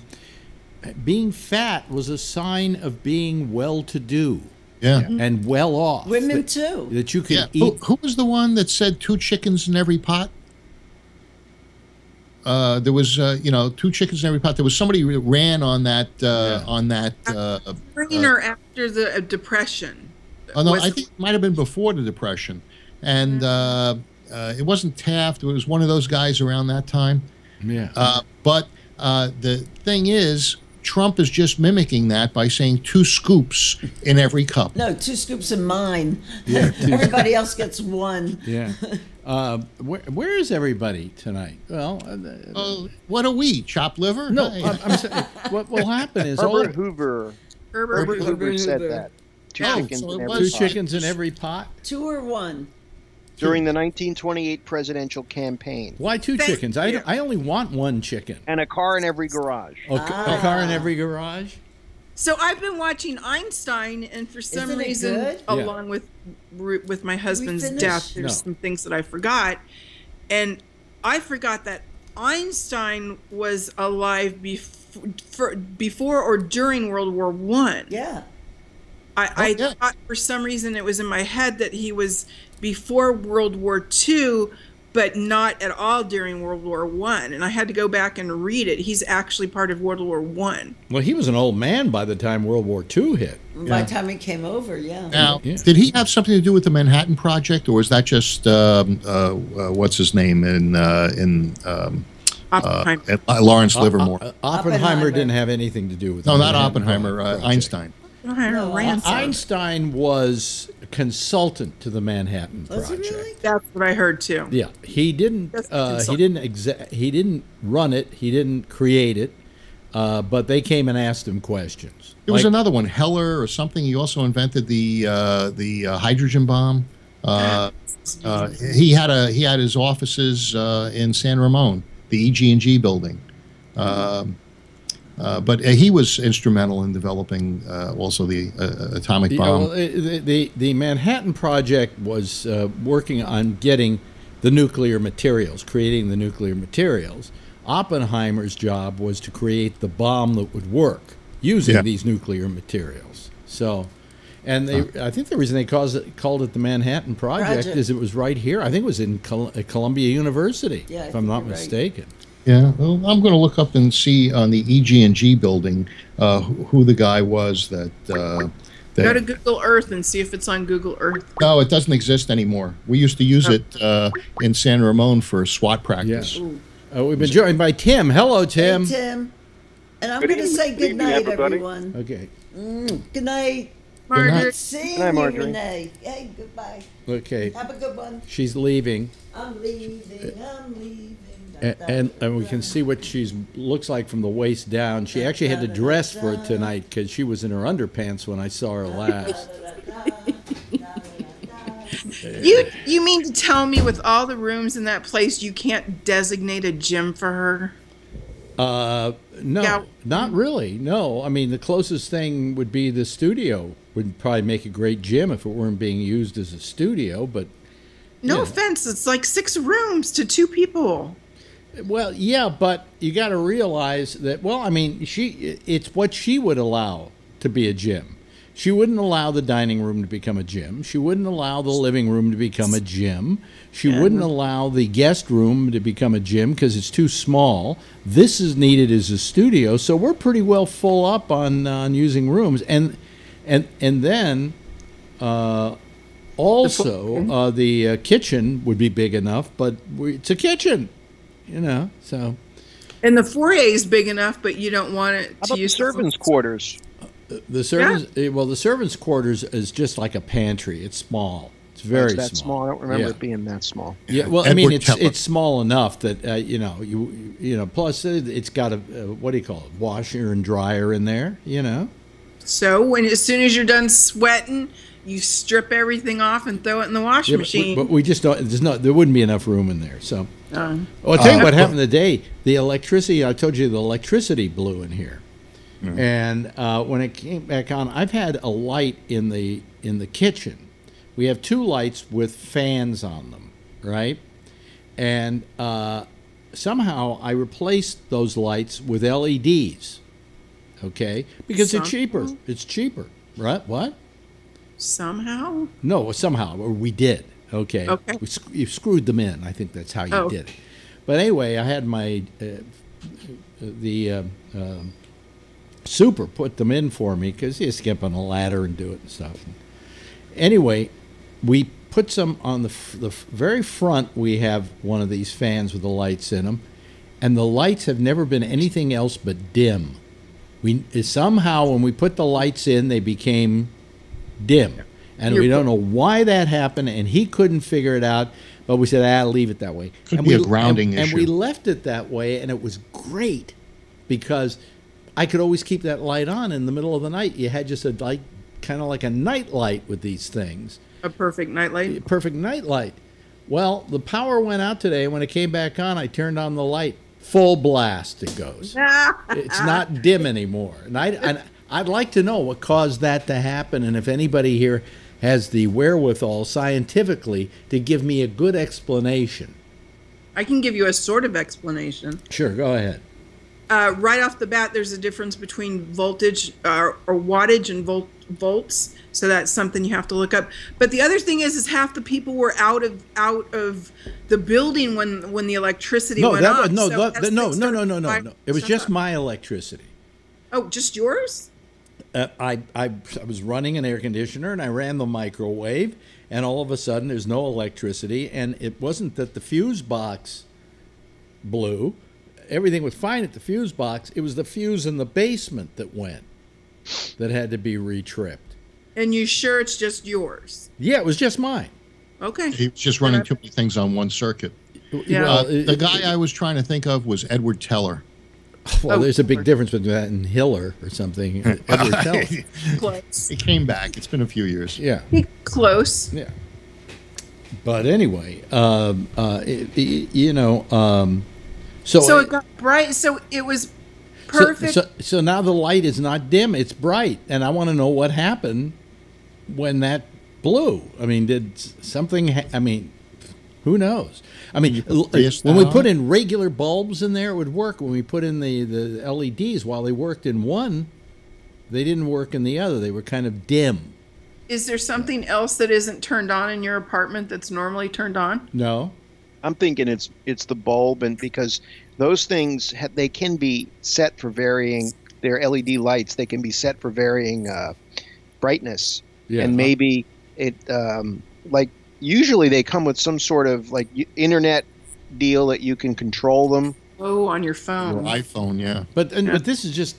being fat was a sign of being well-to-do. Yeah. And well off. Women too. That you could Yeah. eat. Who was the one that said 2 chickens in every pot? There was, 2 chickens in every pot. There was somebody who ran on that. During or after the Depression? Oh no, I think it might have been before the Depression, and it wasn't Taft. It was one of those guys around that time. Yeah. But the thing is, Trump is just mimicking that by saying 2 scoops in every cup. No, 2 scoops in mine. Yeah. Everybody else gets 1. Yeah. Where is everybody tonight? Well, what are we? Chopped liver? no. Hey. I'm saying what will happen is Herbert Hoover said that. two chickens in every pot. 2 or 1. During the 1928 presidential campaign. Why 2 chickens? I only want 1 chicken. And a car in every garage. A car in every garage? So I've been watching Einstein, and for some Isn't it reason, good? along with my husband's finished? death, there's some things that I forgot, and I forgot that Einstein was alive before or during World War I. Yeah. I thought for some reason it was in my head that he was before World War II, but not at all during World War I. And I had to go back and read it. He's actually part of World War I. Well, he was an old man by the time World War II hit. By the time he came over, yeah. Now, did he have something to do with the Manhattan Project, or was that just what's his name in Lawrence Livermore? Oppenheimer didn't have anything to do with it. No, not Oppenheimer. Einstein. Einstein was a consultant to the Manhattan Was he Project. really? That's what I heard too. Yeah, he didn't. He didn't run it. He didn't create it. But they came and asked him questions. There was another one, Heller or something. He also invented the hydrogen bomb. He had his offices in San Ramon, the EG&G building. But he was instrumental in developing also the atomic bomb. The Manhattan Project was working on getting the nuclear materials, creating the nuclear materials. Oppenheimer's job was to create the bomb that would work using these nuclear materials. So, and I think the reason they called it the Manhattan Project is it was right here. I think it was in Columbia University, if I'm not mistaken. Yeah, well, I'm going to look up and see on the EG&G building who the guy was that Go to Google Earth and see if it's on Google Earth. No, it doesn't exist anymore. We used to use it in San Ramon for SWAT practice. Yeah. We've been joined by Tim. Hello, Tim. Hey, Tim. And I'm going to say good night, everyone. Okay. Good night. Margaret. See you, Renee. Hey, goodbye. Okay. Have a good one. She's leaving. I'm leaving. And we can see what she looks like from the waist down. She actually had to dress for it tonight because she was in her underpants when I saw her last. You mean to tell me with all the rooms in that place you can't designate a gym for her? No, not really. No, I mean the closest thing would be the studio. Would probably make a great gym if it weren't being used as a studio. But no offense, it's like 6 rooms to 2 people. Well, yeah, but you got to realize that. Well, I mean, it's what she would allow to be a gym. She wouldn't allow the dining room to become a gym. She wouldn't allow the living room to become a gym. She wouldn't allow the guest room to become a gym because it's too small. This is needed as a studio, so we're pretty well full up on using rooms. And then also the kitchen would be big enough, but it's a kitchen, so. And the foyer is big enough, but you don't want it to use servants' quarters. The servants' quarters is just like a pantry. It's small. It's very small. I don't remember it being that small. Yeah, well, I mean, it's small enough that Plus, it's got a what do you call it? Washer and dryer in there. So as soon as you're done sweating, you strip everything off and throw it in the washing machine. But we just don't. There wouldn't be enough room in there. So, I'll tell you what happened today. The electricity. I told you the electricity blew in here. And when it came back on, I've had a light in the kitchen. We have 2 lights with fans on them, right? And somehow I replaced those lights with LEDs. okay? Because it's cheaper. Somehow? It's cheaper, right? What? Somehow? No, somehow, or we did. Okay. Okay. You screwed them in. I think that's how you Oh. did it. But anyway, I had my super put them in for me because you skip on a ladder and do it and stuff. Anyway, we put some on the very front. We have one of these fans with the lights in them, and the lights have never been anything else but dim. Somehow when we put the lights in, they became dim, and we don't know why that happened. And he couldn't figure it out. But we said, leave it that way. Could be a grounding issue. And we left it that way, and it was great because I could always keep that light on in the middle of the night. You had just a light, kind of like a night light with these things. A perfect nightlight? Perfect night light. Well, the power went out today, and when it came back on, I turned on the light. Full blast it goes. It's not dim anymore. And I'd like to know what caused that to happen, and if anybody here has the wherewithal scientifically to give me a good explanation. I can give you a sort of explanation. Sure, go ahead. Right off the bat, there's a difference between voltage or wattage and volts, so that's something you have to look up. But the other thing is half the people were out of the building when the electricity went off. No. It was just up. my electricity. Oh, just yours? I was running an air conditioner, and I ran the microwave, and all of a sudden there's no electricity, and it wasn't that the fuse box blew. Everything was fine at the fuse box. It was the fuse in the basement that went, that had to be retripped. And you sure it's just yours? Yeah, it was just mine. Okay. He was just running too many things on one circuit. Yeah. The guy I was trying to think of was Edward Teller. Well, there's a big difference between that and Hiller or something. Edward Teller. Close. He came back. It's been a few years. Yeah. Close. Yeah. But anyway, so it got bright. So it was perfect. So now the light is not dim; it's bright, and I want to know what happened when that blew. I mean, did something? Who knows? I mean, when we put in regular bulbs in there, it would work. When we put in the LEDs, while they worked in one, they didn't work in the other. They were kind of dim. Is there something else that isn't turned on in your apartment that's normally turned on? No. I'm thinking it's the bulb, and because those things they can be set for varying. They're LED lights. They can be set for varying brightness, and maybe it like. Usually they come with some sort of like internet deal that you can control them. Oh, on your phone. Your iPhone, yeah. But this is just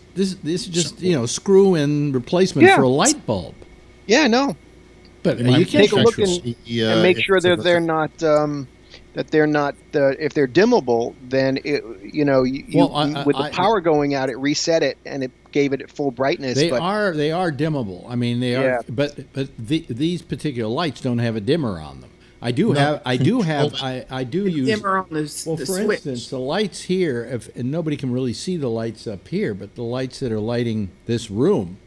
screw in replacement for a light bulb. Yeah, I know. But you can't take a look and make sure that they're not if they're dimmable, then with the power going out, it reset it and it gave it full brightness. They are dimmable. I mean, they are. But these particular lights don't have a dimmer on them. I do use dimmer on the for switch. instance, the lights here. And nobody can really see the lights up here, but the lights that are lighting this room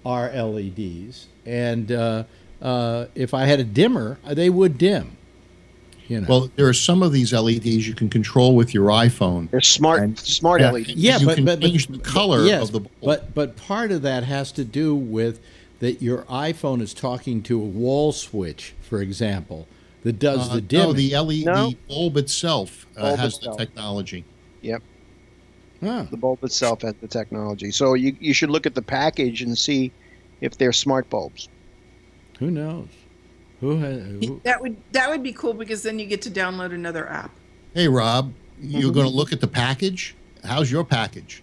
are LEDs. And if I had a dimmer, they would dim. Well, there are some of these LEDs you can control with your iPhone. They're smart LEDs. Yeah, you can change the color of the bulb. But part of that has to do with that your iPhone is talking to a wall switch, for example, that does the dimming. No, the LED bulb itself has the technology. Yep. Huh. The bulb itself has the technology. So you should look at the package and see if they're smart bulbs. Who knows? That would be cool because then you get to download another app. Hey, Rob, you're going to look at the package? How's your package?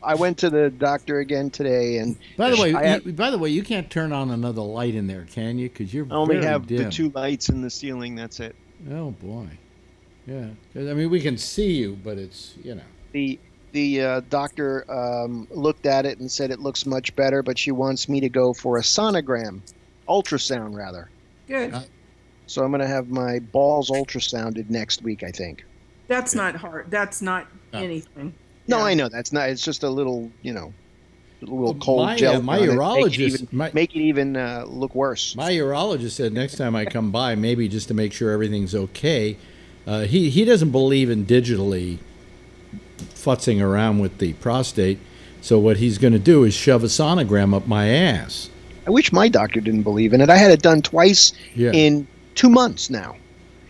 I went to the doctor again today, and by the way, you can't turn on another light in there, can you? Because you're I only very have dim. the two lights in the ceiling. That's it. Oh boy, yeah. I mean, we can see you, but it's The doctor looked at it and said it looks much better, but she wants me to go for a sonogram. Ultrasound, rather. Good. So I'm going to have my balls ultrasounded next week, I think. That's not hard. That's not anything. No, I know that's not. It's just a little, little cold gel. My urologist make it even look worse. My urologist said next time I come by, maybe just to make sure everything's okay. He doesn't believe in digitally futzing around with the prostate, So what he's going to do is shove a sonogram up my ass. I wish my doctor didn't believe in it. I had it done twice in 2 months now.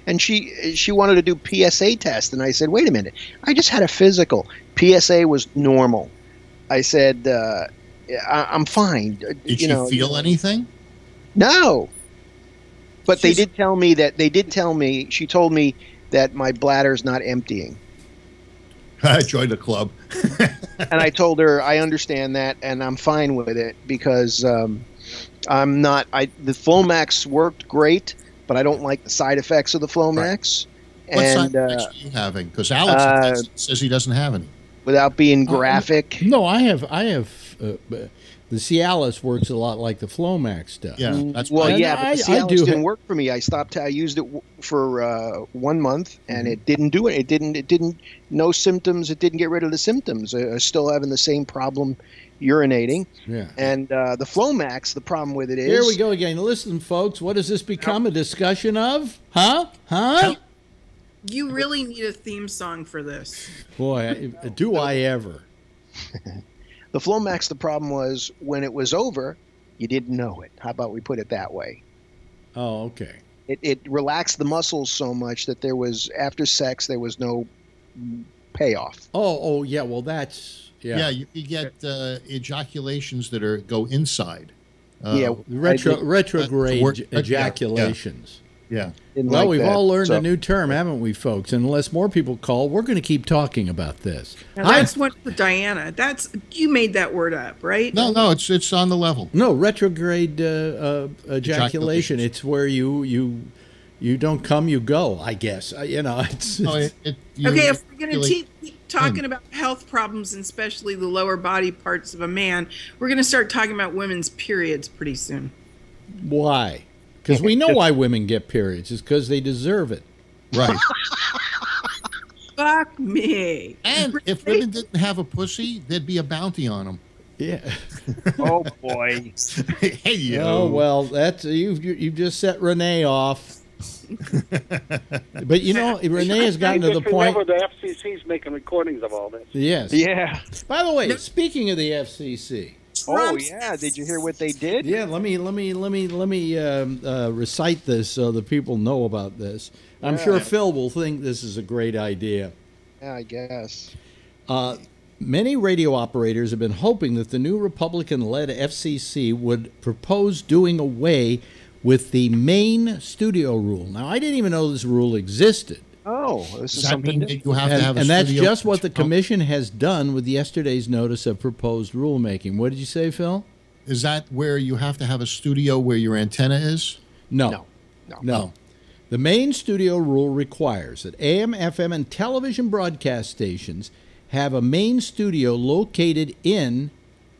And she wanted to do PSA test, and I said, wait a minute, I just had a physical. PSA was normal. I said, I'm fine. Did she feel anything? No. But they did tell me, she told me that my bladder's not emptying. I joined the club. And I told her, I understand that, and I'm fine with it because I'm not, the Flomax worked great, but I don't like the side effects of the Flomax. Right. What side effects are you having? Because Alex says he doesn't have any. Without being graphic. No, I have. The Cialis works a lot like the Flomax does. Yeah, that's well, right. yeah, but the Cialis didn't work for me. I stopped. I used it for 1 month, and it didn't do it. It didn't. No symptoms. It didn't get rid of the symptoms. I was still having the same problem, urinating. Yeah. And the Flomax, the problem with it is. Here we go again. Listen, folks. What has this become a discussion of? Huh? You really need a theme song for this. Boy, do I ever. The Flomax, the problem was when it was over, you didn't know it. How about we put it that way? Oh, okay. It relaxed the muscles so much that there was, after sex, there was no payoff. Oh, yeah. Well, that's, yeah. You get ejaculations that go inside. Retrograde ejaculations. Yeah. Well, we've all learned a new term, haven't we, folks? And unless more people call, we're going to keep talking about this. Now, that's one for Diana. You made that word up, right? No, it's on the level. No, retrograde ejaculation. It's where you don't come, you go. I guess it's. Okay, if we're going to keep talking about health problems, and especially the lower body parts of a man, we're going to start talking about women's periods pretty soon. Why? Because we know why women get periods. It's because they deserve it. Right. Fuck me. And if women didn't have a pussy, there'd be a bounty on them. Yeah. Oh, boy. Hey, you. Oh, well, that's you've just set Renee off. But, Renee has gotten to the point. Remember, the FCC's making recordings of all this. Yes. Yeah. By the way, speaking of the FCC. Oh yeah! Did you hear what they did? Yeah, let me recite this so the people know about this. I'm sure Phil will think this is a great idea. Yeah, I guess. Many radio operators have been hoping that the new Republican-led FCC would propose doing away with the main studio rule. Now, I didn't even know this rule existed. Oh, this is something that you have to have a and that's studio just what the commission has done with yesterday's notice of proposed rulemaking. What did you say, Phil? Is that where you have to have a studio where your antenna is? No. The main studio rule requires that AM, FM, and television broadcast stations have a main studio located in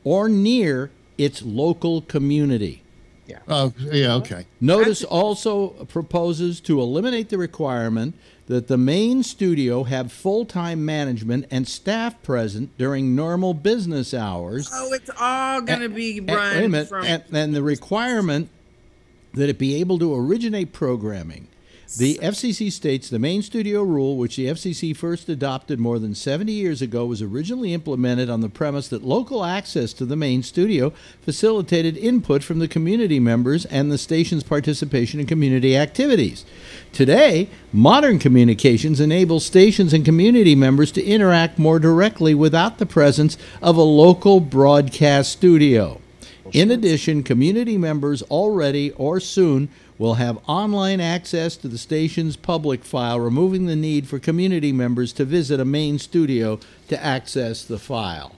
or near its local community. Yeah. Oh, yeah, okay. Notice also proposes to eliminate the requirement that the main studio have full-time management and staff present during normal business hours. Oh, it's all going to be run from... And the requirement that it be able to originate programming. The FCC states the main studio rule, which the FCC first adopted more than 70 years ago, was originally implemented on the premise that local access to the main studio facilitated input from the community members and the station's participation in community activities. Today, modern communications enable stations and community members to interact more directly without the presence of a local broadcast studio. In addition, community members already or soon will have online access to the station's public file, removing the need for community members to visit a main studio to access the file.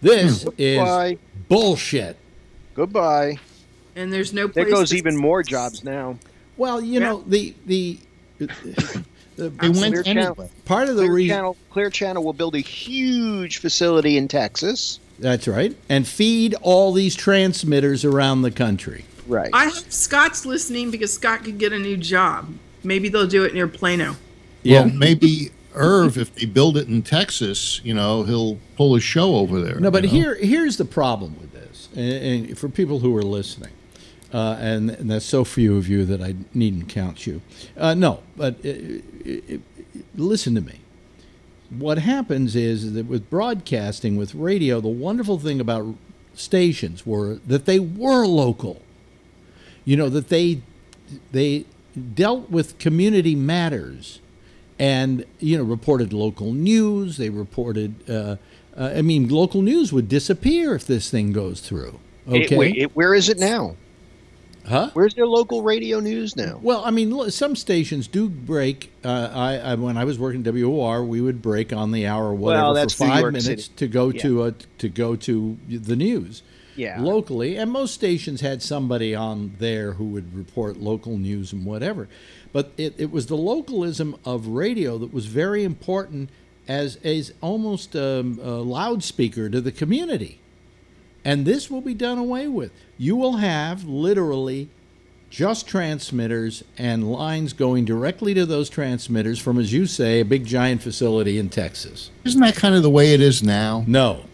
This is bullshit. Goodbye. And there's no place. There goes even more jobs now. Well, they went anyway. Part of the reason Clear Channel will build a huge facility in Texas. That's right, and feed all these transmitters around the country. Right. I hope Scott's listening because Scott could get a new job. Maybe they'll do it near Plano. Yeah. Well, maybe Irv, if they build it in Texas, he'll pull a show over there. No, but here's the problem with this, and for people who are listening, and that's so few of you that I needn't count you. No, but listen to me. what happens is that with broadcasting, with radio, the wonderful thing about stations were that they were local. You know, that they dealt with community matters and, you know, reported local news. They reported, I mean, local news would disappear if this thing goes through. Okay. Where is it now? Huh? Where's their local radio news now? Well, I mean, some stations do break. When I was working at WOR, we would break on the hour or whatever for 5 minutes to go to the news. Yeah. Locally, and most stations had somebody on there who would report local news and whatever. But it was the localism of radio that was very important as almost a loudspeaker to the community. And this will be done away with. You will have literally just transmitters and lines going directly to those transmitters from, as you say, a big giant facility in Texas. Isn't that kind of the way it is now? No.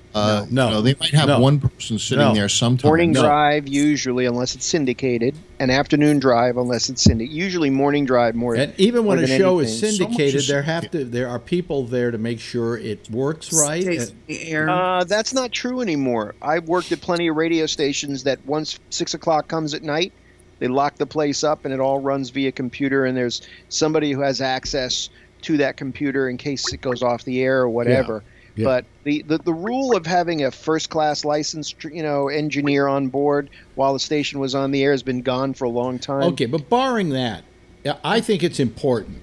No. They might have one person sitting there sometimes. Morning drive, usually, unless it's syndicated, and afternoon drive, unless it's syndicated. Usually morning drive more. And even when a show is anything. syndicated, there are people there to make sure it works right. Stays in the air. That's not true anymore. I've worked at plenty of radio stations that once 6 o'clock comes at night, they lock the place up and it all runs via computer, and there's somebody who has access to that computer in case it goes off the air or whatever. Yeah. But the rule of having a first-class licensed, engineer on board while the station was on the air has been gone for a long time. Okay, but barring that, I think it's important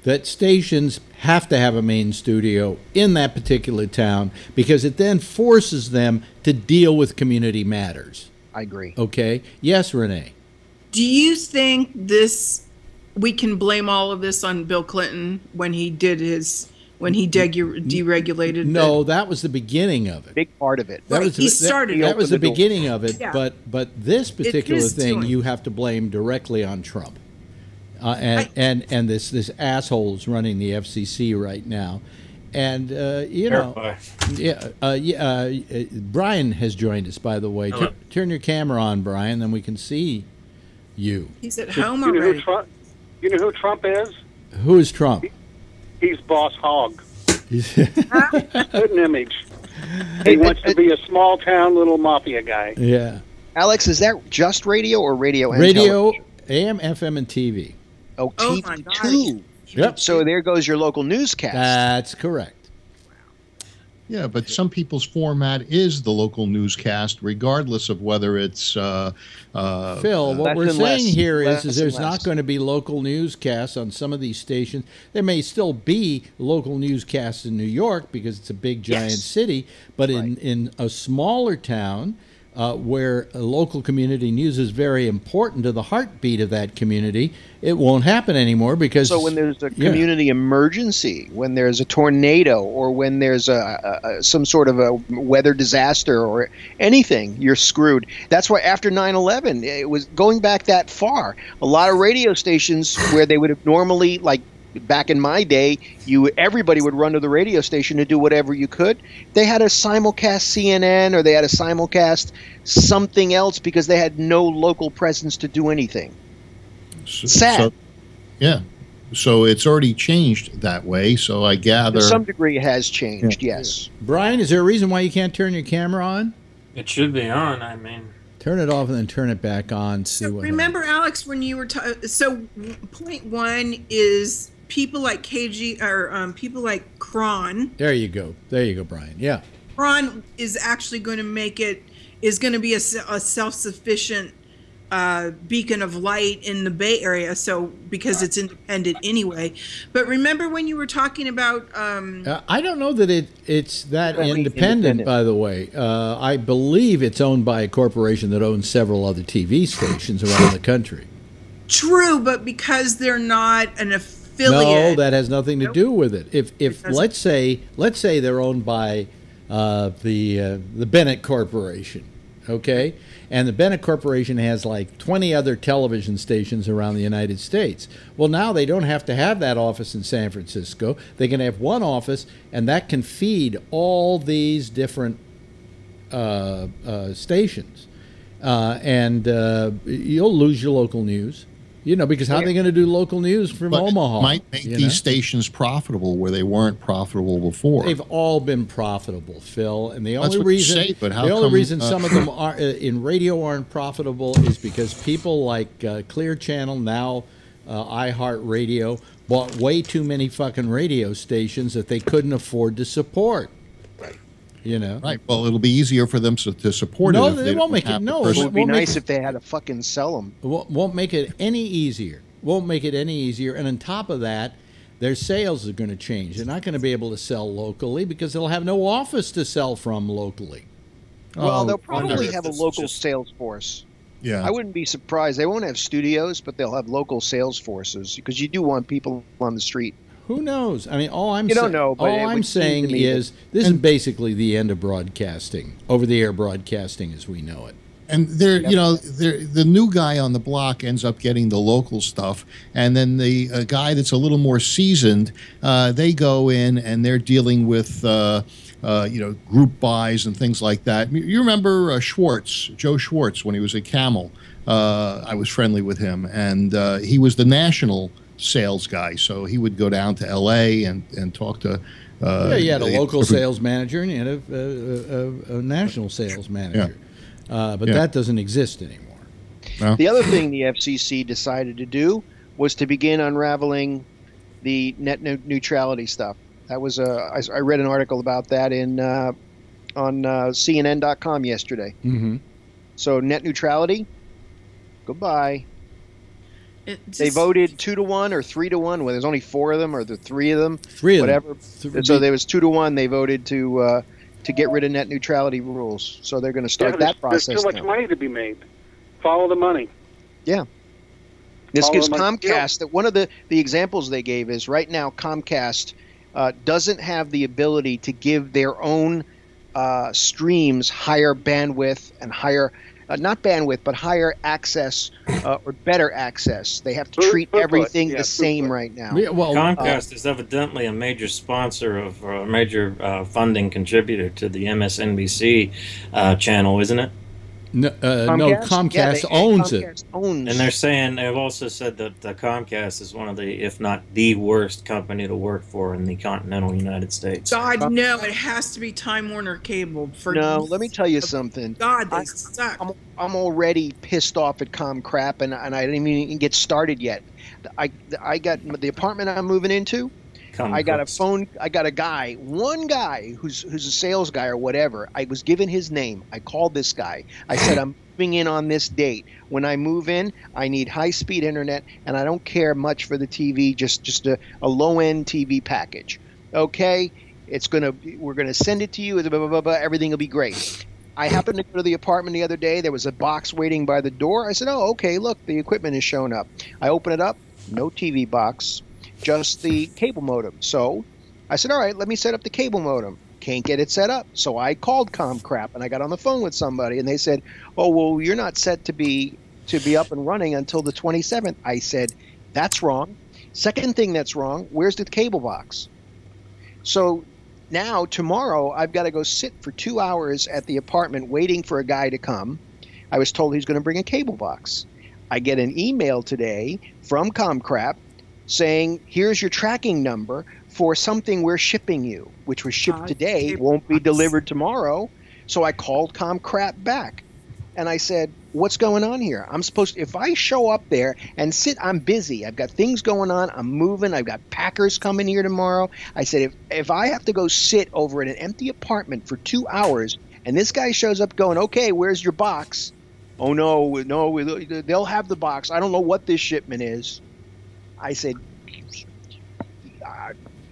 that stations have to have a main studio in that particular town because it then forces them to deal with community matters. I agree. Okay? Yes, Renee? Do you think we can blame all of this on Bill Clinton when he deregulated? No, that was the beginning of it. Big part of it. That was the beginning of it. Yeah. But this particular thing, you have to blame directly on Trump, and this asshole is running the FCC right now, and Brian has joined us, by the way. Turn your camera on, Brian, then we can see you. He's at home already. You know who Trump is? Who is Trump? He's Boss Hog. Good image. He wants to be a small town little mafia guy. Yeah. Alex, is that just radio or radio and radio, television? AM, FM, and TV. Oh, Oh TV my God. too. Yep. So there goes your local newscast. That's correct. Yeah, but some people's format is the local newscast, regardless of whether it's Phil, what we're saying here is there's not going to be local newscasts on some of these stations. There may still be local newscasts in New York because it's a big, giant city, but in a smaller town where local community news is very important to the heartbeat of that community, it won't happen anymore because... So when there's a community emergency, when there's a tornado, or when there's some sort of a weather disaster or anything, you're screwed. That's why after 9/11, it was going back that far. A lot of radio stations where they would have normally, like back in my day, everybody would run to the radio station to do whatever you could. They had a simulcast CNN or they had a simulcast something else because they had no local presence to do anything. Sad. So it's already changed that way. So I gather to some degree it has changed. Yes. Brian, is there a reason why you can't turn your camera on? It should be on. I mean, turn it off and then turn it back on. So remember, Alex, when you were so point one is people like KG or people like Cron. There you go, Brian. Yeah. Cron is actually going to be a self-sufficient beacon of light in the Bay Area, so because it's independent anyway. But remember when you were talking about I don't know that it's that independent, by the way. I believe it's owned by a corporation that owns several other TV stations around the country. True, but because they're not an affiliate. No, that has nothing to do with it. If let's say they're owned by the Bennett Corporation, okay? And the Bennett Corporation has like 20 other television stations around the United States. Well, now they don't have to have that office in San Francisco. They can have one office, and that can feed all these different stations. And you'll lose your local news. You know, because how are they going to do local news from Omaha? Might make these stations profitable where they weren't profitable before. They've all been profitable, Phil. And the That's only what reason you say, but how the only come, reason some of them are in radio aren't profitable is because people like Clear Channel, now iHeartRadio, bought way too many fucking radio stations that they couldn't afford to support. You know, right? Well, it'll be easier for them to support no, it. No, they won't make it. No, it would be nice if they had to fucking sell them. Won't make it any easier. Won't make it any easier. And on top of that, their sales are going to change. They're not going to be able to sell locally because they'll have no office to sell from locally. Well, they'll probably have a local sales force. Yeah, I wouldn't be surprised. They won't have studios, but they'll have local sales forces because you do want people on the street. Who knows? I mean, all I'm saying is this is basically the end of broadcasting, over-the-air broadcasting as we know it. And the new guy on the block ends up getting the local stuff, and then the guy that's a little more seasoned, they go in and they're dealing with group buys and things like that. You remember Joe Schwartz, when he was at Camel? I was friendly with him, and he was the national sales guy, so he would go down to L.A. and talk to. You had a local sales manager and you had a national sales manager, but that doesn't exist anymore. No. The other thing the FCC decided to do was to begin unraveling the net neutrality stuff. That was I read an article about that on CNN.com yesterday. Mm-hmm. So net neutrality, goodbye. They voted 2-1 or 3-1. Well, there's only 4 of them, or the 3 of them, whatever. So there was 2-1. They voted to get rid of net neutrality rules. So they're going to start that process. There's too much money to be made. Follow the money. Yeah. This gives Comcast that one of the examples they gave is right now Comcast doesn't have the ability to give their own streams higher bandwidth and higher. Not bandwidth, but higher access or better access. They have to treat everything the same right now. Yeah, well, Comcast is evidently a major sponsor of a major funding contributor to the MSNBC channel, isn't it? No, Comcast owns it. And they're saying, they've also said that Comcast is one of the, if not the worst company to work for in the continental United States. God, no, it has to be Time Warner Cable. Let me tell you something. God, they suck. I'm already pissed off at ComCrap, and I didn't even get started yet. I got the apartment I'm moving into. I got a guy, one guy who's a sales guy or whatever. I was given his name. I called this guy. I said, I'm moving in on this date. When I move in, I need high-speed internet, and I don't care much for the TV, just a low-end TV package. Okay? We're gonna send it to you. Blah, blah, blah, blah, everything will be great. I happened to go to the apartment the other day. There was a box waiting by the door. I said, oh, okay, look, the equipment is showing up. I open it up, no TV box. Just the cable modem. So I said, all right, let me set up the cable modem. Can't get it set up. So I called ComCrap and I got on the phone with somebody and they said, oh, well, you're not set to be up and running until the 27th. I said, that's wrong. Second thing that's wrong, where's the cable box? So now tomorrow I've got to go sit for 2 hours at the apartment waiting for a guy to come. I was told he's going to bring a cable box. I get an email today from ComCrap saying, here's your tracking number for something we're shipping you, which was shipped today, won't be delivered tomorrow. So I called ComCrap back and I said, what's going on here? If I show up there and sit, I'm busy. I've got things going on. I'm moving. I've got packers coming here tomorrow. I said, if I have to go sit over in an empty apartment for 2 hours and this guy shows up going, okay, where's your box? Oh, no, they'll have the box. I don't know what this shipment is. I said,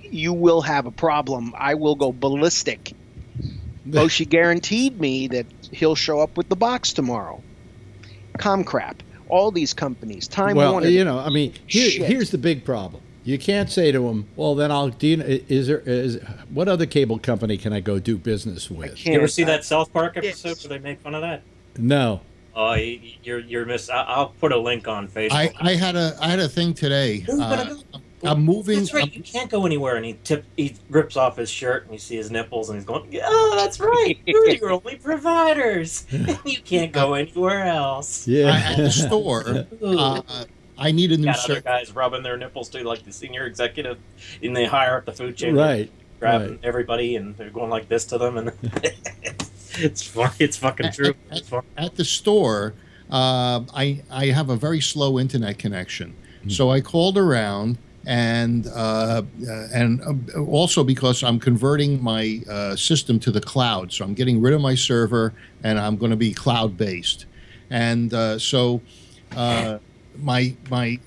you will have a problem. I will go ballistic. Oh, she guaranteed me that he'll show up with the box tomorrow. ComCrap, all these companies, Time Warner. Well, you know, I mean, here's the big problem. You can't say to him, well, then what other cable company can I go do business with? You ever see that South Park episode where they make fun of that? No. Oh, you're I'll put a link on Facebook. I had a thing today. I'm moving. That's right. You can't go anywhere, and he rips off his shirt, and you see his nipples, and he's going, "Oh, that's right. You're your only providers. You can't go anywhere else." Yeah. At the store, I need a new Got other guys rubbing their nipples too, like the senior executive, and they hire up the food chain, grabbing everybody, and they're going like this to them, and it's fucking true. At the store, I have a very slow internet connection, so I called around, and also because I'm converting my system to the cloud, so I'm getting rid of my server, and I'm going to be cloud based, and so my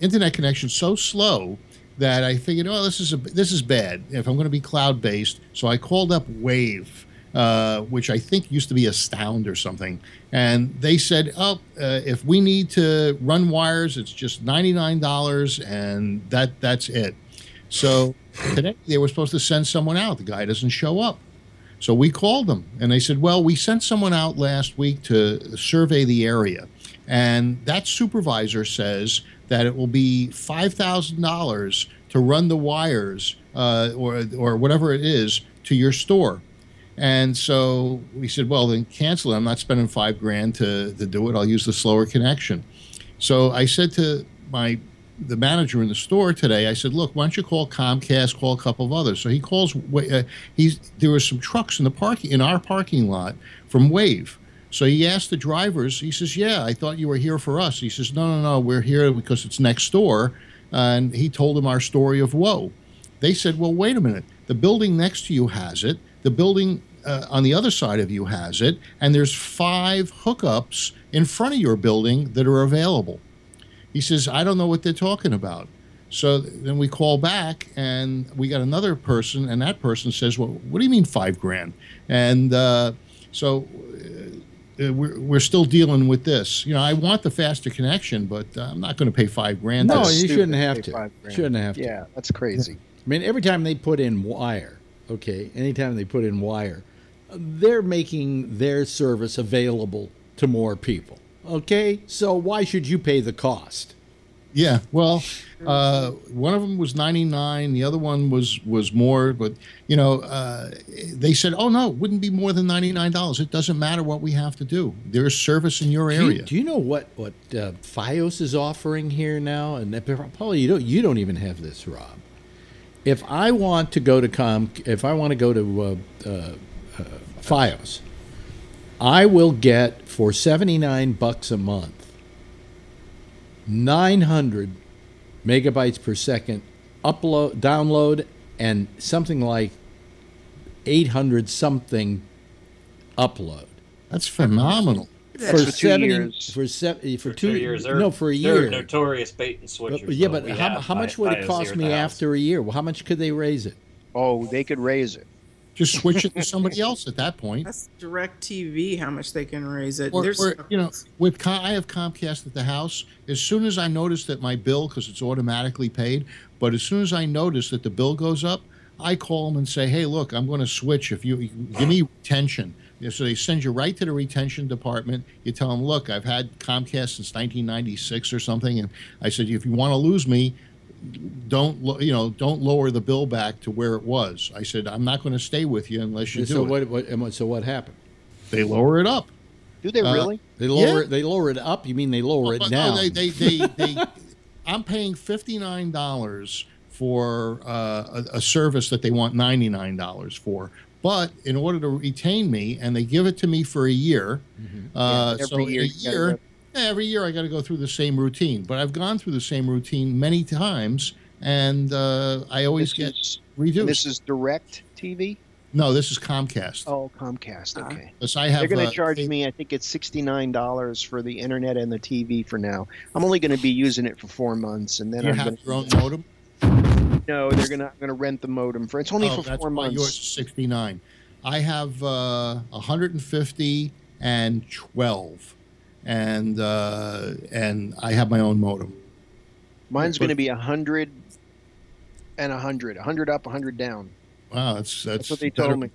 internet connection is so slow that I figured, oh, this is bad if I'm going to be cloud based. So I called up Wave, which I think used to be Astound or something, and they said, oh, if we need to run wires, it's just $99, and that's it. So today they were supposed to send someone out. The guy doesn't show up. So we called them, and they said, well, we sent someone out last week to survey the area. And that supervisor says that it will be $5,000 to run the wires or whatever it is to your store. And so we said, well, then cancel it. I'm not spending $5,000 to do it. I'll use the slower connection. So I said to the manager in the store today, I said, look, why don't you call Comcast, call a couple of others. So he calls. There were some trucks in our parking lot from Wave. So he asked the drivers, he says, yeah, I thought you were here for us. He says, no, we're here because it's next door. And he told them our story of woe. They said, well, wait a minute. The building next to you has it. The building on the other side of you has it. And there's 5 hookups in front of your building that are available. He says, I don't know what they're talking about. So then we call back, and we got another person, and that person says, well, what do you mean $5,000? And so we're still dealing with this. I want the faster connection, but I'm not going to pay $5,000. No, you shouldn't have to. Shouldn't have to. Yeah, that's crazy. I mean, every time they put in wire, anytime they put in wire, they're making their service available to more people. Okay, so why should you pay the cost? Yeah, well, one of them was $99, the other one was more, but they said, oh no, it wouldn't be more than $99. It doesn't matter what we have to do. There's service in your area. Do you know what Fios is offering here now? And probably you don't even have this, Rob. If I want to go to Fios, I will get for $79 a month 900 megabytes per second download, and something like 800 something upload. That's phenomenal. That's for 2 years. For 2 years. No, for a they're year. Notorious bait and switchers. But how much would it cost me after a year? Well, how much could they raise it? Oh, they could raise it. Just switch it to somebody else at that point. That's DirecTV, how much they can raise it. I have Comcast at the house. As soon as I notice that my bill, because it's automatically paid, but as soon as I notice that the bill goes up, I call them and say, hey, look, I'm going to switch. If you give me retention. So they send you right to the retention department. You tell them, look, I've had Comcast since 1996 or something, and I said, if you want to lose me, don't lower the bill back to where it was. I said, I'm not going to stay with you unless you do it. So what happened? They lower it up. Do they really? They lower it up. You mean they lower it down? No, they I'm paying $59 for a service that they want $99 for. But in order to retain me, and they give it to me for a year, every year I got to go through the same routine. But I've gone through the same routine many times, and I always get reduced. This is DirecTV? No, this is Comcast. Oh, Comcast. Okay. Because I have. They're going to charge me. I think it's $69 for the internet and the TV for now. I'm only going to be using it for 4 months, and then you have your own modem. No, they're going to rent the modem for. It's only for 4 months. Yours is $69. I have 150 and 12, and I have my own modem. Mine's going to be 100 and 100. 100 up, 100 down. Wow, that's what they told me.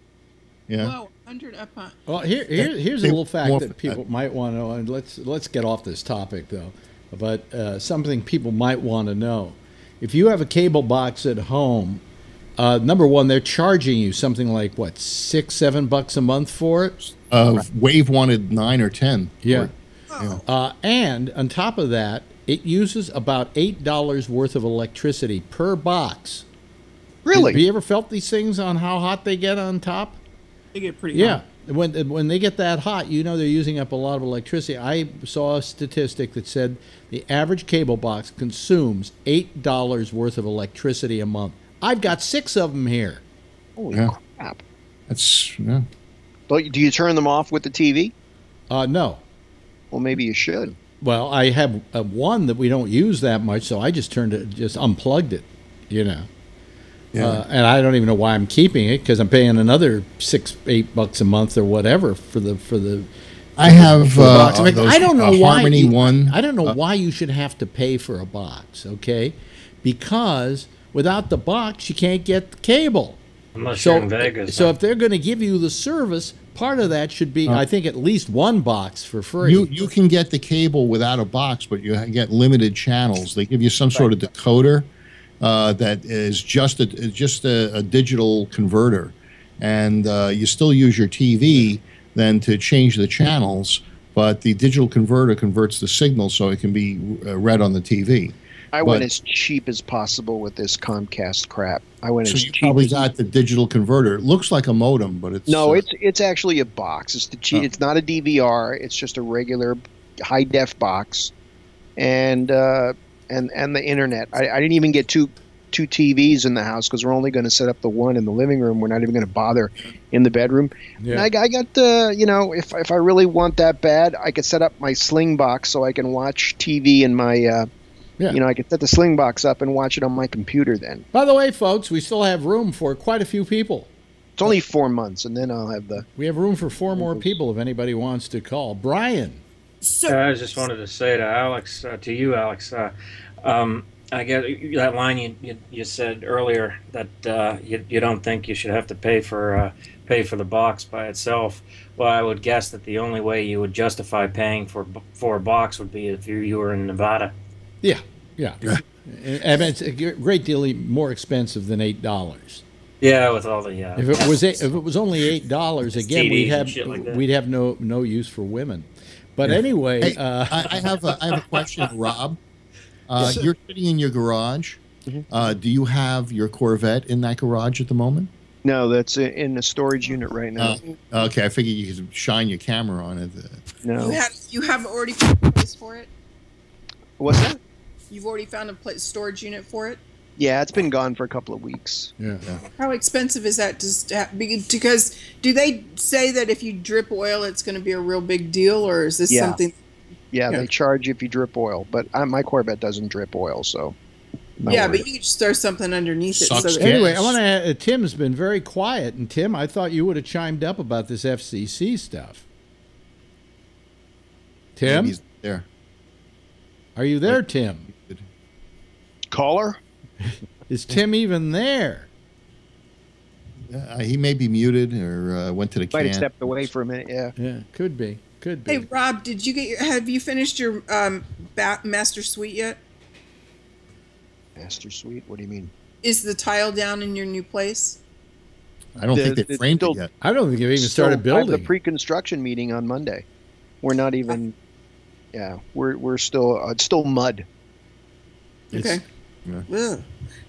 Yeah. Wow, 100 up. Well, here's a little fact that people might want to know, and let's get off this topic though. But something people might want to know: if you have a cable box at home, number one, they're charging you something like what, $6-7 a month for it. Wave wanted 9 or 10. Yeah. And on top of that, it uses about $8 worth of electricity per box. Really? Have you ever felt these things on how hot they get on top? They get pretty hot. Yeah. When they get that hot, you know they're using up a lot of electricity. I saw a statistic that said the average cable box consumes $8 worth of electricity a month. I've got 6 of them here. Holy crap. That's, yeah. But do you turn them off with the TV? No. Well, maybe you should. Well, I have one that we don't use that much, so I just unplugged it, you know. Yeah. And I don't even know why I'm keeping it, because I'm paying another $6-8 a month or whatever for the. I have. I don't know why. Harmony one. I don't know why you should have to pay for a box. Okay, because without the box you can't get the cable. Unless you're in Vegas. So if they're going to give you the service, part of that should be, I think, at least one box for free. You can get the cable without a box, but you get limited channels. They give you some sort of decoder. That is just a digital converter, and you still use your TV then to change the channels, but the digital converter converts the signal so it can be read on the TV. I went as cheap as possible with this Comcast crap. I went as cheap. You probably got the digital converter. It looks like a modem, but it's no. It's actually a box. It's not a DVR. It's just a regular high def box, and the internet. I didn't even get two TVs in the house because we're only going to set up the one in the living room. We're not even going to bother in the bedroom. Yeah. And I got if I really want that bad, I could set up my Sling box so I can watch TV in my. I could set the Sling box up and watch it on my computer then. By the way, folks, we still have room for quite a few people. It's only 4 months, and then I'll have the. We have room for 4 more people if anybody wants to call. Brian. I just wanted to say to Alex, I get that line you said earlier that you don't think you should have to pay for the box by itself. Well, I would guess that the only way you would justify paying for a box would be if you were in Nevada. Yeah. And it's a great deal more expensive than $8. Yeah, with all the if it was only $8 again, we'd have no use for women. But anyway, hey, I have a question, Rob. You're sitting in your garage. Mm-hmm. Do you have your Corvette in that garage at the moment? No, that's in a storage unit right now. Okay, I figured you could shine your camera on it. No. You have already found a place for it? What's that? You've already found a storage unit for it? Yeah, it's been gone for a couple of weeks. Yeah. How expensive is that? Because do they say that if you drip oil, it's going to be a real big deal, or is this something? Yeah, they charge you if you drip oil, but my Corvette doesn't drip oil, so. But you can just throw something underneath it. Anyway, I want to add, Tim's been very quiet, and Tim, I thought you would have chimed up about this FCC stuff. Tim? He's there. Are you there, Tim? Caller? Is Tim even there? He may be muted or went to the can. Might have stepped away for a minute, yeah. Yeah, could be. Hey, Rob, have you finished your master suite yet? Master suite? What do you mean? Is the tile down in your new place? I don't think they framed it yet. I don't think they've even started building. I have the pre-construction meeting on Monday. We're not even. Yeah, we're still. It's still mud. Okay. Yeah.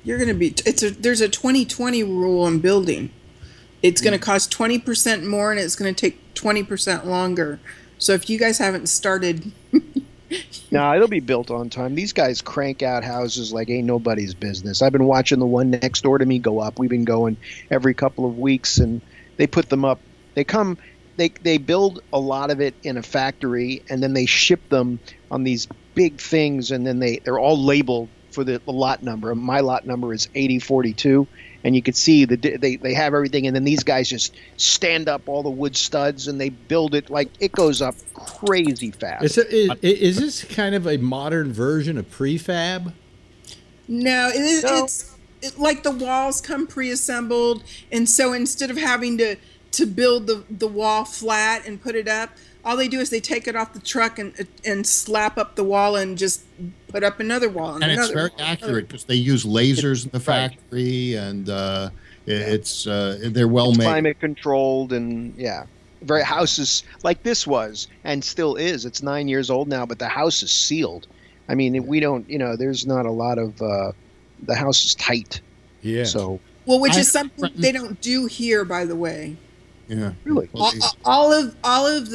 You're going to be. There's a 2020 rule on building. It's going to cost 20% more, and it's going to take 20% longer. So if you guys haven't started. No, it'll be built on time. These guys crank out houses like ain't nobody's business. I've been watching the one next door to me go up. We've been going every couple of weeks, and they put them up. They build a lot of it in a factory, and then they ship them on these big things, and then they're all labeled for the lot number. My lot number is 8042, and you can see they have everything, and then these guys just stand up all the wood studs, and they build it like it goes up crazy fast. Is this kind of a modern version of prefab? No, it's like the walls come pre-assembled, and so instead of having to build the wall flat and put it up, all they do is they take it off the truck and slap up the wall and just put up another wall. And it's very accurate because they use lasers in the factory, and they're well made. Climate controlled, and very houses like this was and still is. It's 9 years old now, but the house is sealed. I mean, we don't, there's not a lot of, the house is tight. Yeah. So. Well, which is something they don't do here, by the way. Yeah. Really? All of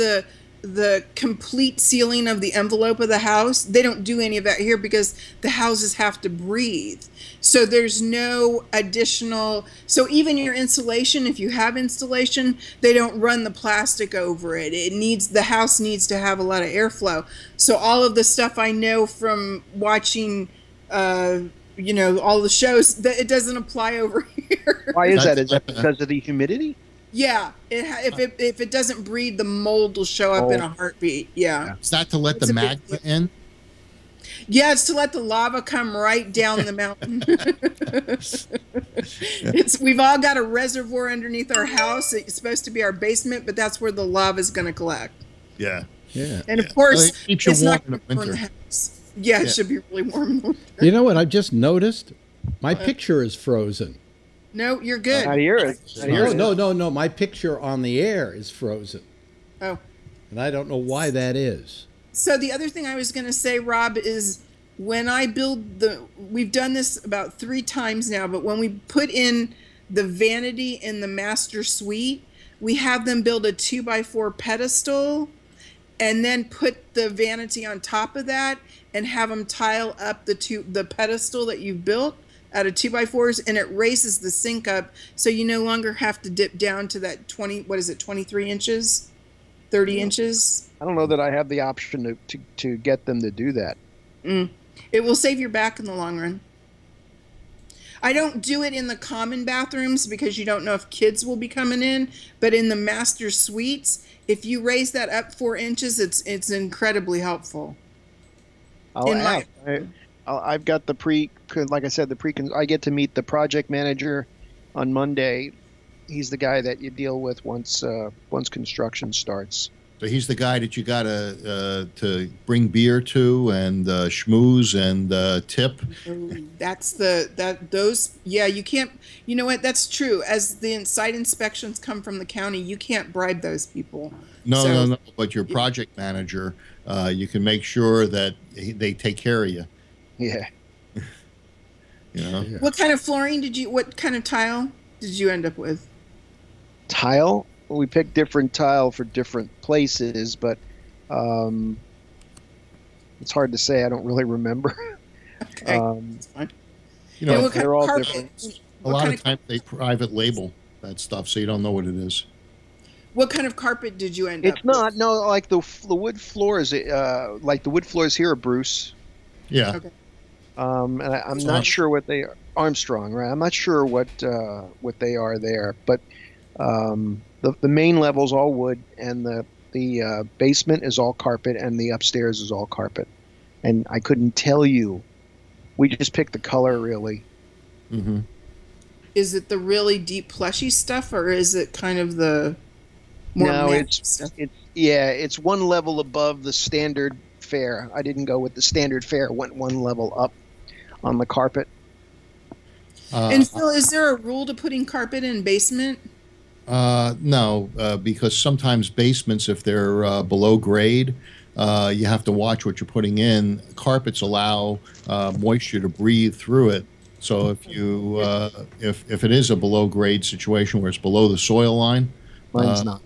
the complete sealing of the envelope of the house, they don't do any of that here because the houses have to breathe. So there's no additional, so even your insulation, if you have insulation, they don't run the plastic over it. The house needs to have a lot of airflow. So all of the stuff I know from watching all the shows, that it doesn't apply over here. Why is that? Is that because of the humidity? Yeah, if it doesn't breathe, the mold will show up in a heartbeat. Yeah. Is that to let the magma in? Yeah, it's to let the lava come right down the mountain. We've all got a reservoir underneath our house. It's supposed to be our basement, but that's where the lava is going to collect. Yeah. Yeah. And of course, it keeps you warm in the winter. The house. Yeah, it should be really warm in the winter. You know what? I've just noticed my picture is frozen. No, you're good. Not here. No. My picture on the air is frozen. Oh. And I don't know why that is. So the other thing I was going to say, Rob, is when I build we've done this about 3 times now, but when we put in the vanity in the master suite, we have them build a 2x4 pedestal and then put the vanity on top of that and have them tile up the pedestal that you've built out of 2x4s, and it raises the sink up, so you no longer have to dip down to that 23 inches, 30 inches. I don't know that I have the option to get them to do that. It will save your back in the long run. I don't do it in the common bathrooms because you don't know if kids will be coming in, but in the master suites, if you raise that up 4 inches, it's incredibly helpful. I've got like I said, I get to meet the project manager on Monday. He's the guy that you deal with once construction starts. So he's the guy that you got to bring beer to and schmooze and tip. You can't. You know what? That's true. As the site inspections come from the county, you can't bribe those people. No. But your project manager, you can make sure that they take care of you. Yeah. What kind of flooring what kind of tile did you end up with? Tile? Well, we picked different tile for different places, but it's hard to say. I don't really remember. Okay. That's fine. They're all different. A lot of times they private label that stuff, so you don't know what it is. What kind of carpet did you end up with? It's not, like the wood floors, like the wood floors here are Bruce. Yeah. Okay. And I'm not sure what they are. Armstrong, right? I'm not sure what they are there, but the main level's all wood, and the basement is all carpet, and the upstairs is all carpet. And I couldn't tell you. We just picked the color, really. Mm-hmm. Is it the really deep plushy stuff, or is it kind of the more matte stuff? It's one level above the standard fare. I didn't go with the standard fare. Went one level up on the carpet. And Phil, is there a rule to putting carpet in basement? No, because sometimes basements, if they're below grade, you have to watch what you're putting in. Carpets allow moisture to breathe through it. So if you if it is a below grade situation where it's below the soil line, mine's not.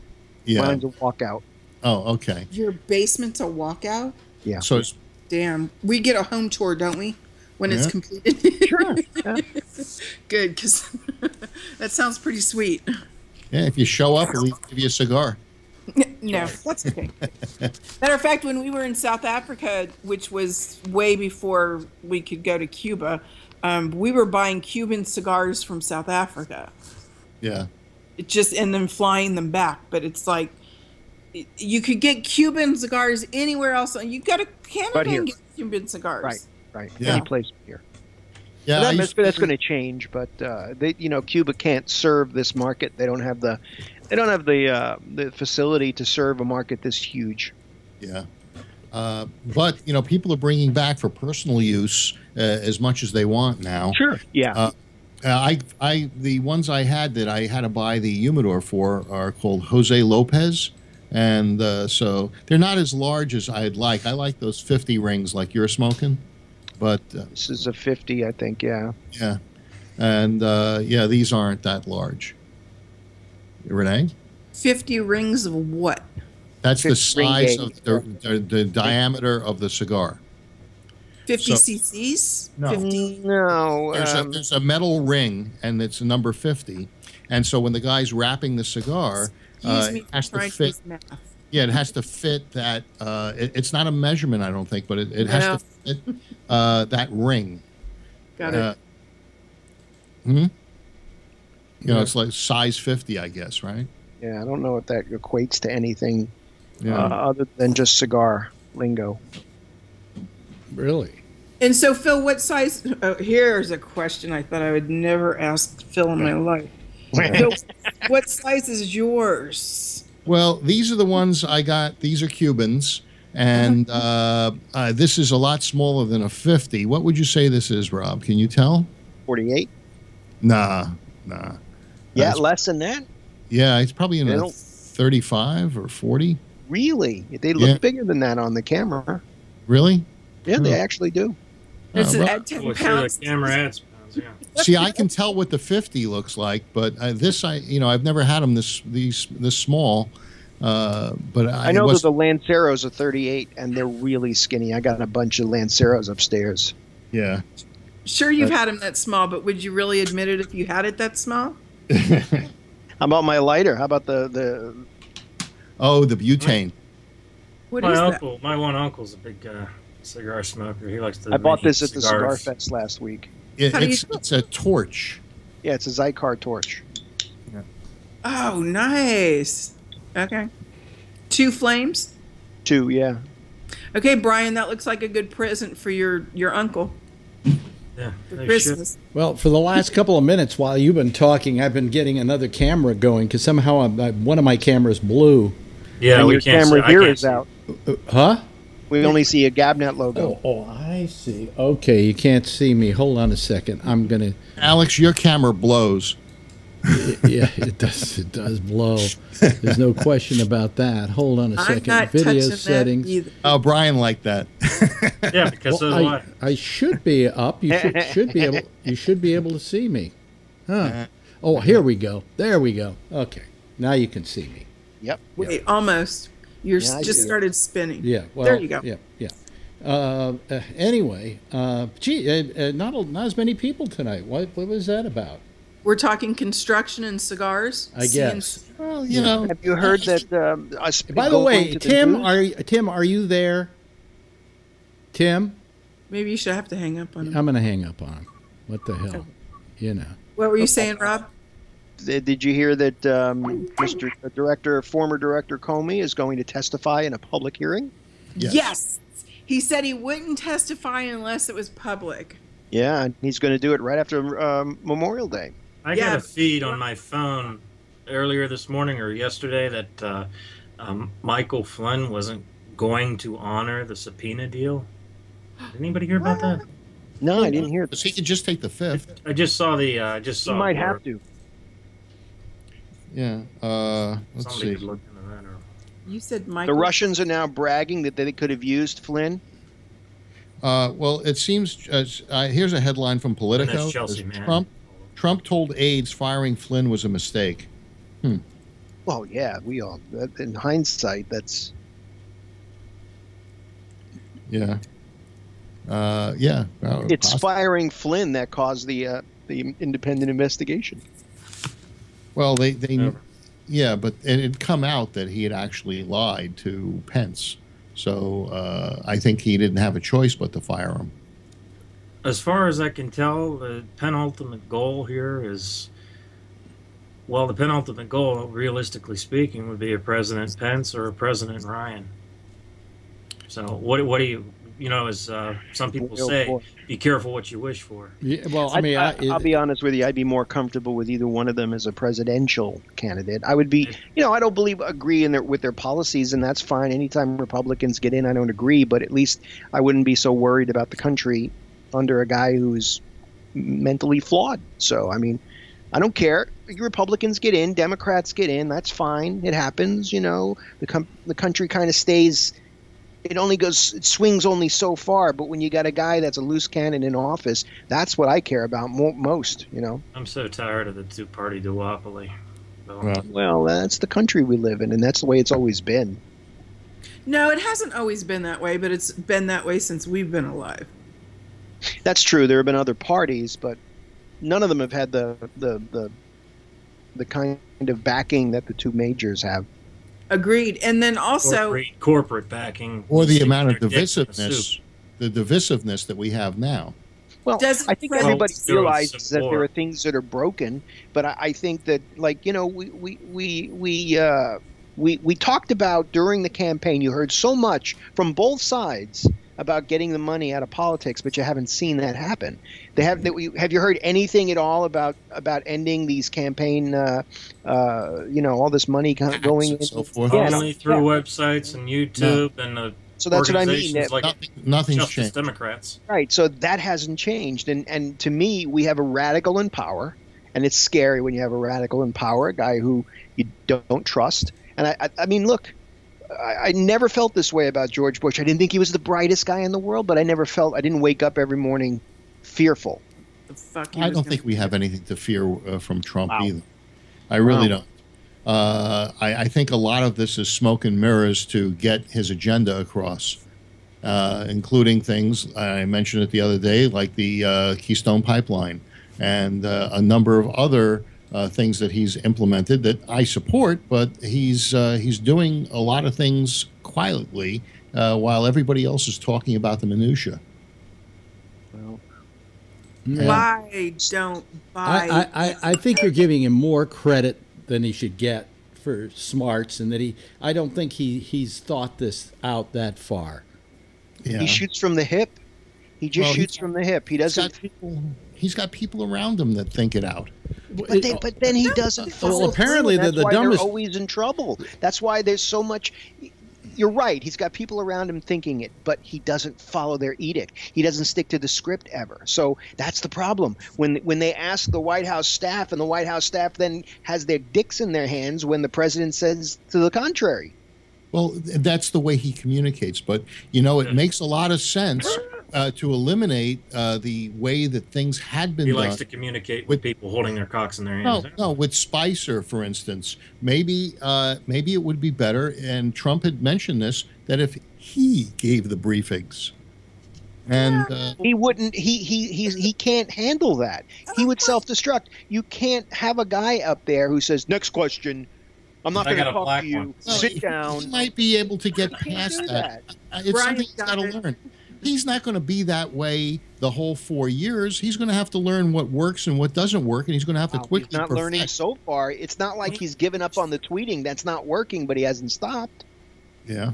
Yeah, mine's a walkout. Oh, okay. Your basement's a walkout? Yeah. So it's, damn, we get a home tour, don't we? When it's completed. Sure. Yeah. Good, because that sounds pretty sweet. Yeah, if you show up, we'll give you a cigar. No, that's okay. Matter of fact, when we were in South Africa, which was way before we could go to Cuba, we were buying Cuban cigars from South Africa. Yeah. And then flying them back. But it's like, you could get Cuban cigars anywhere else. You got to Canada and get Cuban cigars. Right. Yeah. Any place here. Yeah, that's going to change, but Cuba can't serve this market. They don't have the facility to serve a market this huge. Yeah, but people are bringing back for personal use as much as they want now. Sure. Yeah. The ones I had that I had to buy the humidor for are called Jose Lopez. And so they're not as large as I'd like. I like those 50 rings like you're smoking, but this is a 50, I think. Yeah. Yeah, and yeah, these aren't that large. Renee, 50 rings of what? that's the size of the diameter of the cigar. 50 cc's? No. 50? No. There's a metal ring, and it's number 50. And so when the guy's wrapping the cigar, it has to fit. Yeah, it has to fit that. It's not a measurement, I don't think, but it has to fit that ring. Got it. You know, it's like size 50, I guess, right? Yeah, I don't know if that equates to anything other than just cigar lingo. Really? And so, Phil, what size? Oh, here's a question I thought I would never ask Phil in my life. Phil, what size is yours? Well, these are the ones I got. These are Cubans, and this is a lot smaller than a 50. What would you say this is, Rob? Can you tell? 48? Nah. Yeah, less than that? Yeah, it's probably in a 35 or 40. Really? They look bigger than that on the camera. Really? Yeah, they actually do. This is at 10 pounds. The camera adds pounds, yeah. See, I can tell what the 50 looks like, but this, I've never had them this small. But I know that the Lanceros are 38, and they're really skinny. I got a bunch of Lanceros upstairs. Yeah. Sure, you've had them that small, but would you really admit it if you had it that small? How about my lighter? How about the the butane. What is that? My one uncle's a big cigar smoker. He likes to. I bought this at the Cigar Fest last week. It's a torch. Yeah, it's a Zycar torch. Yeah. Oh, nice. Okay. 2 flames? 2, yeah. Okay, Brian, that looks like a good present for your uncle. Yeah. For Christmas. Well, for the last couple of minutes while you've been talking, I've been getting another camera going because somehow one of my cameras blew. Yeah, your camera here is out. Huh? We only see a Gabnet logo. Oh, I see. Okay, you can't see me. Hold on a second. I'm gonna. Alex, your camera blows. Yeah, it does. It does blow. There's no question about that. Hold on a second. I'm not Video touching settings. that either. Oh, Brian liked that. Yeah, because I should be up. You should be able. You should be able to see me. Huh? Oh, here we go. There we go. Okay, now you can see me. Yep. Wait, almost. You're just started spinning. Yeah. Well, there you go. Yeah. Anyway, not as many people tonight. What was that about? We're talking construction and cigars. I guess. Well, you know. Have you heard that? By the way, Tim, are you there? Tim? Maybe you should have to hang up on him. I'm going to hang up on him. What the hell? You know. What were you saying, Rob? Did you hear that former director Comey is going to testify in a public hearing? Yes. He said he wouldn't testify unless it was public. Yeah, he's going to do it right after Memorial Day. I got a feed on my phone earlier this morning or yesterday that Michael Flynn wasn't going to honor the subpoena deal. Did anybody hear about that? No, I didn't hear that. He could just take the 5th. I just saw the. He might have to. Yeah. Let's see. You said Michael. The Russians are now bragging that they could have used Flynn. Well, it seems. Here's a headline from Politico. Chelsea, Trump told aides firing Flynn was a mistake. Well, yeah, we all. In hindsight, that's. Yeah. Yeah. It's firing Flynn that caused the independent investigation. Well, yeah, but it had come out that he had actually lied to Pence. So I think he didn't have a choice but to fire him. As far as I can tell, the penultimate goal here is, well, the penultimate goal, realistically speaking, would be a President Pence or a President Ryan. So what do you, as some people say, be careful what you wish for. Yeah, well, I mean, I'll be honest with you. I'd be more comfortable with either one of them as a presidential candidate. I would be, I don't agree with their policies, and that's fine. Anytime Republicans get in, I don't agree, but at least I wouldn't be so worried about the country under a guy who's mentally flawed. So, I mean, I don't care. Republicans get in, Democrats get in. That's fine. It happens. The country kind of stays. It swings only so far. But when you got a guy that's a loose cannon in office, that's what I care about most. I'm so tired of the two-party duopoly. Well, that's the country we live in, and that's the way it's always been. No, it hasn't always been that way, but it's been that way since we've been alive. That's true. There have been other parties, but none of them have had the kind of backing that the two majors have. Agreed. And then also corporate backing, or the amount of divisiveness, that we have now. Well, I think everybody realizes that there are things that are broken, but I think that, we talked about during the campaign. You heard so much from both sides about getting the money out of politics, but you haven't seen that happen. Have you heard anything at all about ending these campaign, all this money going in? So forth. Only through websites and YouTube and so that's what I mean. Nothing's Justice changed. Democrats. Right. So that hasn't changed. And to me, we have a radical in power, and it's scary when you have a radical in power, a guy who you don't trust. And I mean, look, I never felt this way about George Bush. I didn't think he was the brightest guy in the world, but I didn't wake up every morning fearful. I don't think we have anything to fear from Trump either. I really don't. I think a lot of this is smoke and mirrors to get his agenda across, including things, I mentioned it the other day, like the Keystone Pipeline and a number of other things that he's implemented that I support, but he's doing a lot of things quietly while everybody else is talking about the minutia. Well, I don't buy. I think you're giving him more credit than he should get for smarts, and that I don't think he's thought this out that far. Yeah. He shoots from the hip. He just shoots from the hip. He doesn't. He's got people around him that think it out. But then he doesn't. Well, apparently the dumbest. They're always in trouble. That's why there's so much. You're right. He's got people around him thinking it, but he doesn't follow their edict. He doesn't stick to the script ever. So that's the problem. When they ask the White House staff, and the White House staff then has their dicks in their hands when the president says to the contrary. Well, that's the way he communicates. But, it makes a lot of sense to eliminate the way that things had been done. He likes to communicate with people holding their cocks in their hands. No, with Spicer, for instance. Maybe it would be better, and Trump had mentioned this, that if he gave the briefings. And he wouldn't. He can't handle that. He would self-destruct. You can't have a guy up there who says, "Next question. I'm not going to talk to you. Sit down." He might be able to get past that. It's something he's got to learn. He's not going to be that way the whole 4 years. He's going to have to learn what works and what doesn't work, and he's going to have to quickly He's not learning so far. It's not like he's given up on the tweeting. That's not working, but he hasn't stopped. Yeah.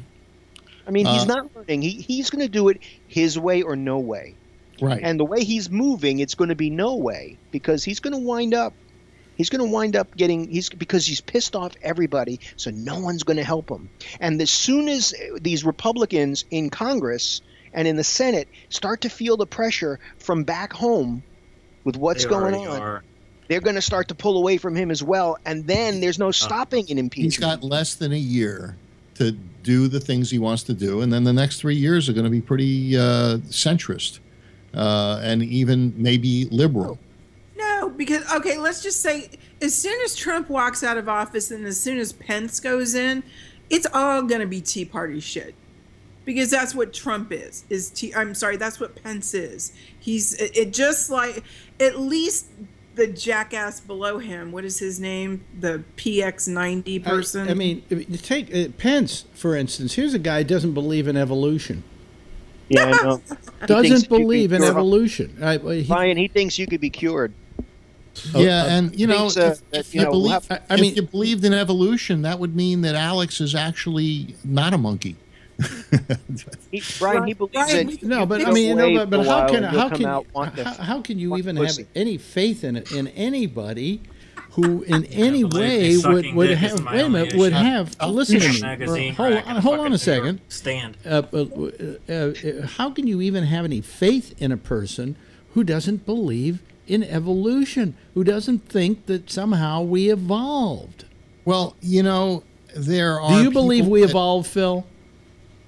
I mean, he's not learning. He's going to do it his way or no way. Right. And the way he's moving, it's going to be no way, because he's going to wind up because he's pissed off everybody, so no one's going to help him. And as soon as these Republicans in Congress and in the Senate start to feel the pressure from back home with what's going on, they're going to start to pull away from him as well. And then there's no stopping an impeachment. He's got less than a year to do the things he wants to do. And then the next 3 years are going to be pretty centrist and even maybe liberal. No, because, okay, let's just say as soon as Trump walks out of office and as soon as Pence goes in, it's all going to be Tea Party shit. Because that's what Trump is. That's what Pence is. It just like, at least the jackass below him, what is his name? The PX90 person? I mean, take Pence, for instance. Here's a guy who doesn't believe in evolution. Yeah, I know. Doesn't believe in evolution. Brian, he thinks you could be cured. Yeah, and if you believed in evolution, that would mean that Alex is actually not a monkey. Brian, he believes it. No, but how can you even have any faith in anybody who in any way would have listen to me. Hold on a second. Stand. How can you even have any faith in a person who doesn't believe in evolution who doesn't think that somehow we evolved. Well, you know, there are. Do you believe we evolved, Phil?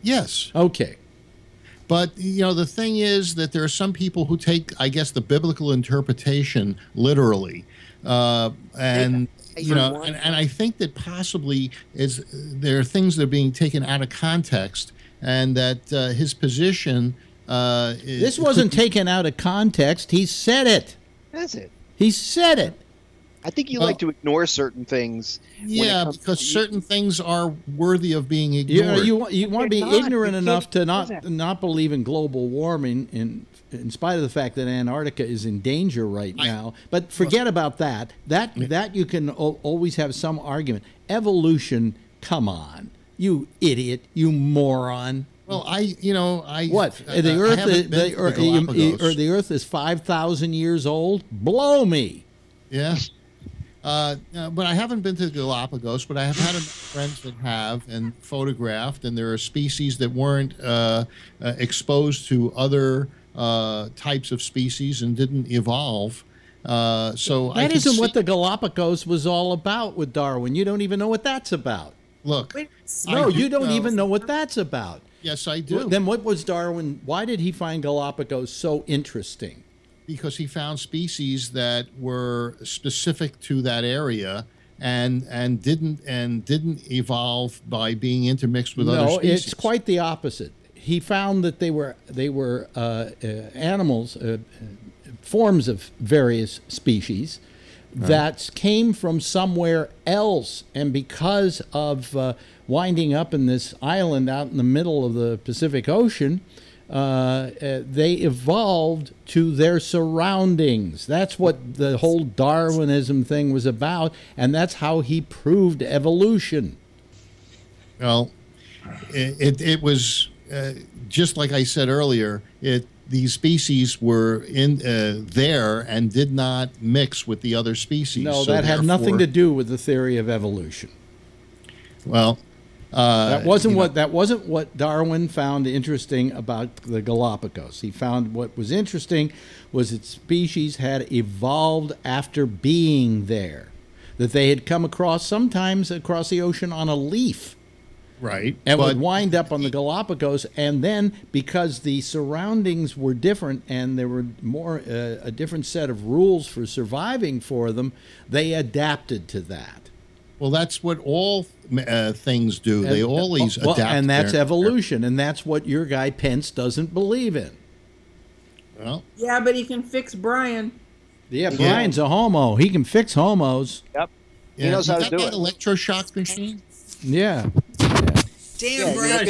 Yes. Okay. But, you know, the thing is that there are some people who take, I guess, the biblical interpretation literally. And I think that possibly there are things that are being taken out of context, and that his position. This wasn't taken out of context. He said it. Is it? He said it. I think you like to ignore certain things. Yeah, because certain things are worthy of being ignored. You want to be ignorant enough to not believe in global warming, in spite of the fact that Antarctica is in danger right now. But forget about that. That you can always have some argument. Evolution, come on, you idiot, you moron. Well, what the Earth is 5,000 years old. Blow me. Yeah. But I haven't been to the Galapagos, but I have had friends that have and photographed, and there are species that weren't exposed to other types of species and didn't evolve. So that isn't what the Galapagos was all about with Darwin. You don't even know what that's about. Look, you don't even know what that's about. Yes, I do. Then what was Darwin? Why did he find Galapagos so interesting? Because he found species that were specific to that area and didn't evolve by being intermixed with other species. No, it's quite the opposite. He found that they were animals, forms of various species that came from somewhere else, and because of winding up in this island out in the middle of the Pacific Ocean, they evolved to their surroundings. That's what the whole Darwinism thing was about, and that's how he proved evolution. Well, it was just like I said earlier. These species were in there and did not mix with the other species. No, so that had nothing to do with the theory of evolution. Well. That wasn't what Darwin found interesting about the Galapagos. He found what was interesting was that species had evolved after being there, that they had come sometimes across the ocean on a leaf, right, and would wind up on the Galapagos, and then because the surroundings were different and there were more a different set of rules for surviving for them, they adapted to that. Well, that's what all things do. They always adapt. And that's evolution, and that's what your guy Pence doesn't believe in. Well, yeah, but he can fix Brian. Yeah, Brian's a homo. He can fix homos. Yep. Yeah. He knows how to do that it. Electroshock machine? Yeah. Damn, Brian.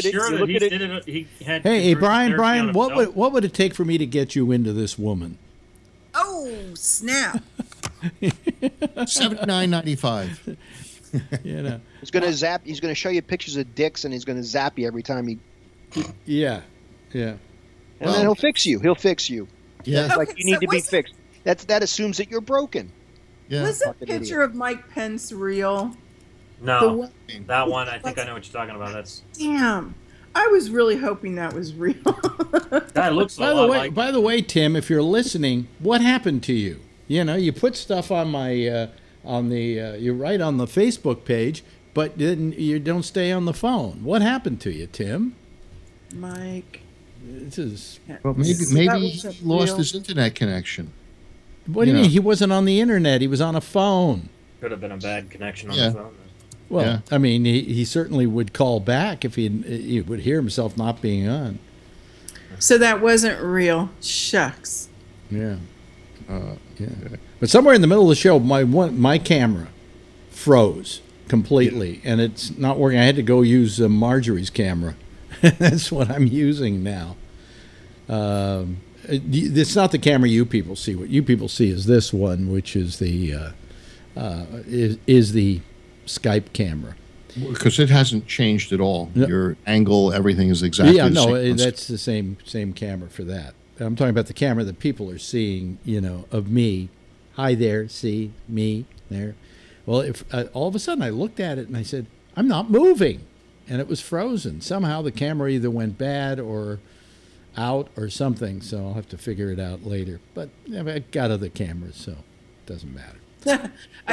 Hey, Brian, what would it take for me to get you into this woman? Oh, snap. $79.95. You know, he's going to zap. He's going to show you pictures of dicks, and he's going to zap you every time he. Yeah. And then he'll fix you. Yeah. Like you need to be fixed. That assumes that you're broken. Yeah. Was the picture of Mike Pence real? No, that one. I think I know what you're talking about. That's. Damn. I was really hoping that was real. That looks a lot like. By the way, Tim, if you're listening, what happened to you? You know, you put stuff on my you write on the Facebook page, but then you don't stay on the phone. What happened to you, Tim? Mike. This is maybe he lost his internet connection. What do you mean? He wasn't on the internet. He was on a phone. Could have been a bad connection on the phone. Well, I mean, he certainly would call back if he would hear himself not being on. So that wasn't real. Shucks. Yeah. Yeah. But somewhere in the middle of the show, my camera froze completely, and it's not working. I had to go use Marjorie's camera. That's what I'm using now. It's not the camera you people see. What you people see is this one, which is the the Skype camera. Because it hasn't changed at all. Yep. Your angle, everything is exactly the same. Yeah, no, that's the same camera for that. I'm talking about the camera that people are seeing, of me. Hi there, see me there. Well, if all of a sudden I looked at it and I said, I'm not moving, and it was frozen. Somehow the camera either went bad or out or something, so I'll have to figure it out later. But I got other cameras, so it doesn't matter.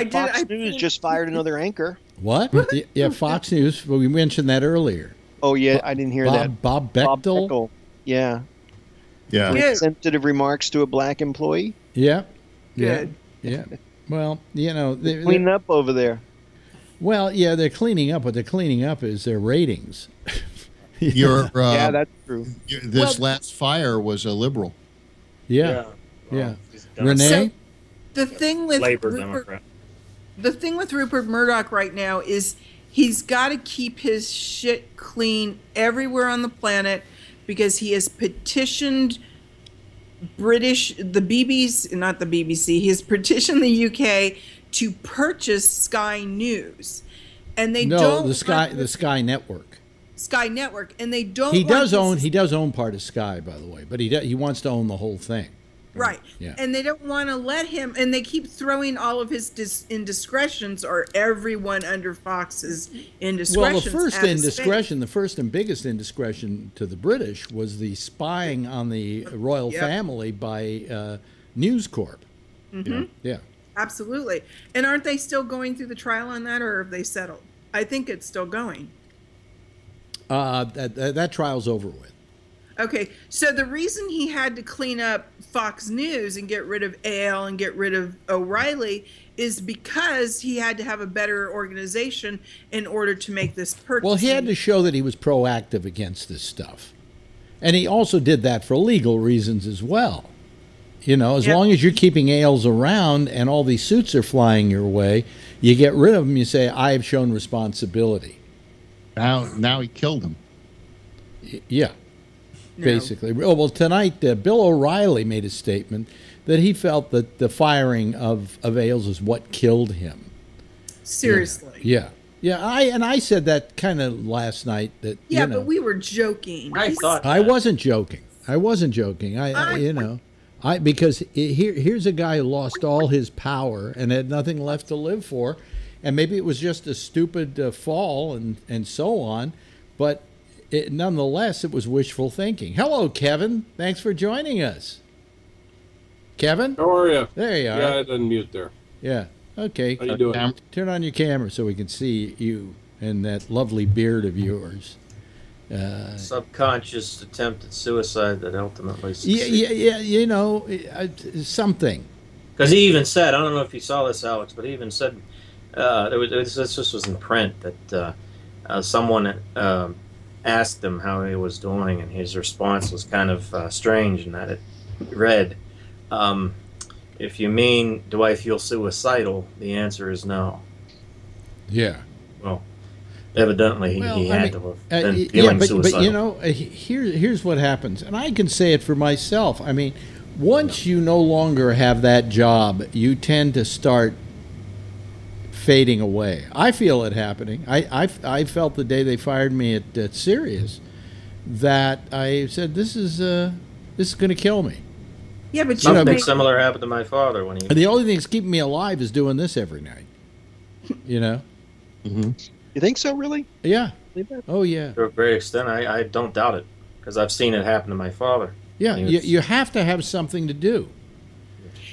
Fox News just fired another anchor. What? Yeah, Fox News. Well, we mentioned that earlier. Oh, yeah, I didn't hear that. Bob Bechtel? Bob Bechtel. Yeah. Yeah. Sensitive remarks to a black employee. Yeah. Good. Yeah. Well, you know, they're cleaning up over there. Well, yeah, they're cleaning up. What they're cleaning up is their ratings. Yeah, that's true. This last fire was a liberal. Yeah. Renee? So, the thing with Labor Democrat. The thing with Rupert Murdoch right now is he's got to keep his shit clean everywhere on the planet because he has petitioned the BBC, he has petitioned the UK to purchase Sky News. And they don't the Sky Network. Sky Network, and they don't. He does own part of Sky, by the way, but he wants to own the whole thing. Right. Yeah. And they don't want to let him, and they keep throwing all of his indiscretions, or everyone under Fox's indiscretions. Well, the first and biggest indiscretion to the British was the spying on the royal family by News Corp. Mm-hmm. Yeah. Absolutely. And aren't they still going through the trial on that, or have they settled? I think it's still going. That trial's over with. Okay, so the reason he had to clean up Fox News and get rid of AL and get rid of O'Reilly is because he had to have a better organization in order to make this purchase. Well, he had to show that he was proactive against this stuff. And he also did that for legal reasons as well. You know, as long as you're keeping ALs around and all these suits are flying your way, you get rid of them, you say, I have shown responsibility. Now he killed him. Yeah. Basically. Well, tonight, Bill O'Reilly made a statement that he felt that the firing of Ailes is what killed him. Seriously. Yeah. I said that kind of last night. That but we were joking. I wasn't joking. Because here's a guy who lost all his power and had nothing left to live for, and maybe it was just a stupid fall and so on, but. Nonetheless, it was wishful thinking. Hello, Kevin. Thanks for joining us. Kevin? How are you? There you are. Yeah, I didn't mute there. Yeah. Okay. How you doing? Turn on your camera so we can see you and that lovely beard of yours. Subconscious attempt at suicide that ultimately succeeded. Yeah, you know, something. Because he even said, I don't know if you saw this, Alex, but he even said, this was in print, that someone asked him how he was doing, and his response was kind of strange in that it read, if you mean, do I feel suicidal, the answer is no. Yeah. Well, evidently he had to have been feeling suicidal. But you know, here's what happens, and I can say it for myself. I mean, once you no longer have that job, you tend to start fading away. I feel it happening. I felt the day they fired me at Sirius that I said, this is going to kill me. Yeah, but something similar happened to my father when he. The only thing that's keeping me alive is doing this every night. You know. Mm-hmm. You think so, really? Yeah. Oh yeah. To a great extent, I don't doubt it because I've seen it happen to my father. Yeah, you have to have something to do.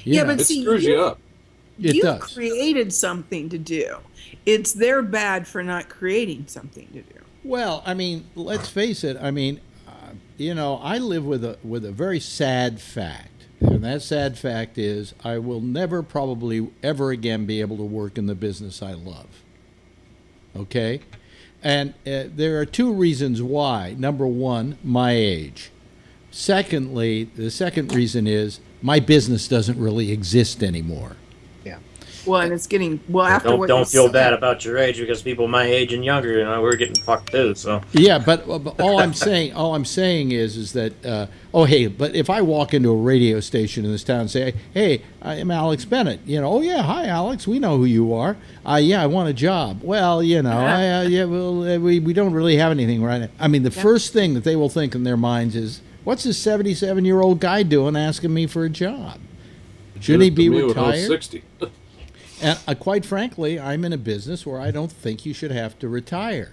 But it see, screws you up. You created something to do. It's their bad for not creating something to do. Well, I mean, let's face it. I mean, I live with a very sad fact, and that sad fact is I will never probably ever again be able to work in the business I love. Okay? And there are two reasons why. Number one, my age. Secondly, the second reason is my business doesn't really exist anymore. Well, and it's getting after don't feel bad about your age because people my age and younger, we're getting fucked too. So yeah, but all I'm saying is that but if I walk into a radio station in this town and say, hey, I'm Alex Bennett, oh yeah, hi Alex, we know who you are. I want a job. Well, we don't really have anything right now. I mean, the first thing that they will think in their minds is, what's this 77-year-old guy doing asking me for a job? Should he be retired? 60. And quite frankly, I'm in a business where I don't think you should have to retire.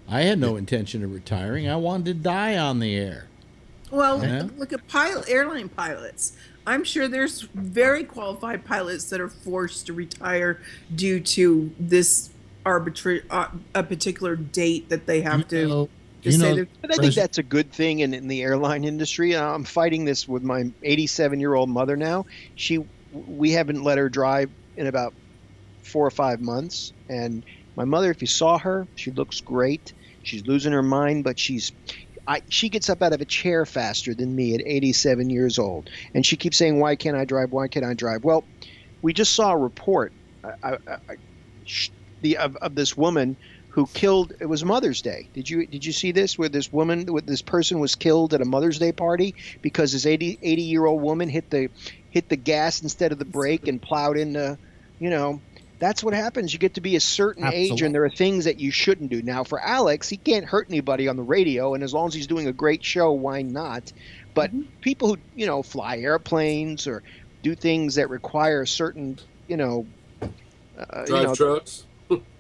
I had no intention of retiring. I wanted to die on the air. Well, look at airline pilots. I'm sure there's very qualified pilots that are forced to retire due to this arbitrary, a particular date that they have to. But I think that's a good thing in the airline industry. I'm fighting this with my 87-year-old mother now. We haven't let her drive in about 4 or 5 months. And my mother, if you saw her, she looks great. She's losing her mind, but she gets up out of a chair faster than me at 87 years old. And she keeps saying, why can't I drive? Why can't I drive? Well, we just saw a report of this woman who killed. It was Mother's Day. Did you see this? Where this person was killed at a Mother's Day party because this 80-year-old woman hit the gas instead of the brake and plowed into, that's what happens. You get to be a certain age, and there are things that you shouldn't do. Now, for Alex, he can't hurt anybody on the radio, and as long as he's doing a great show, why not? But people who, fly airplanes or do things that require certain, drive trucks.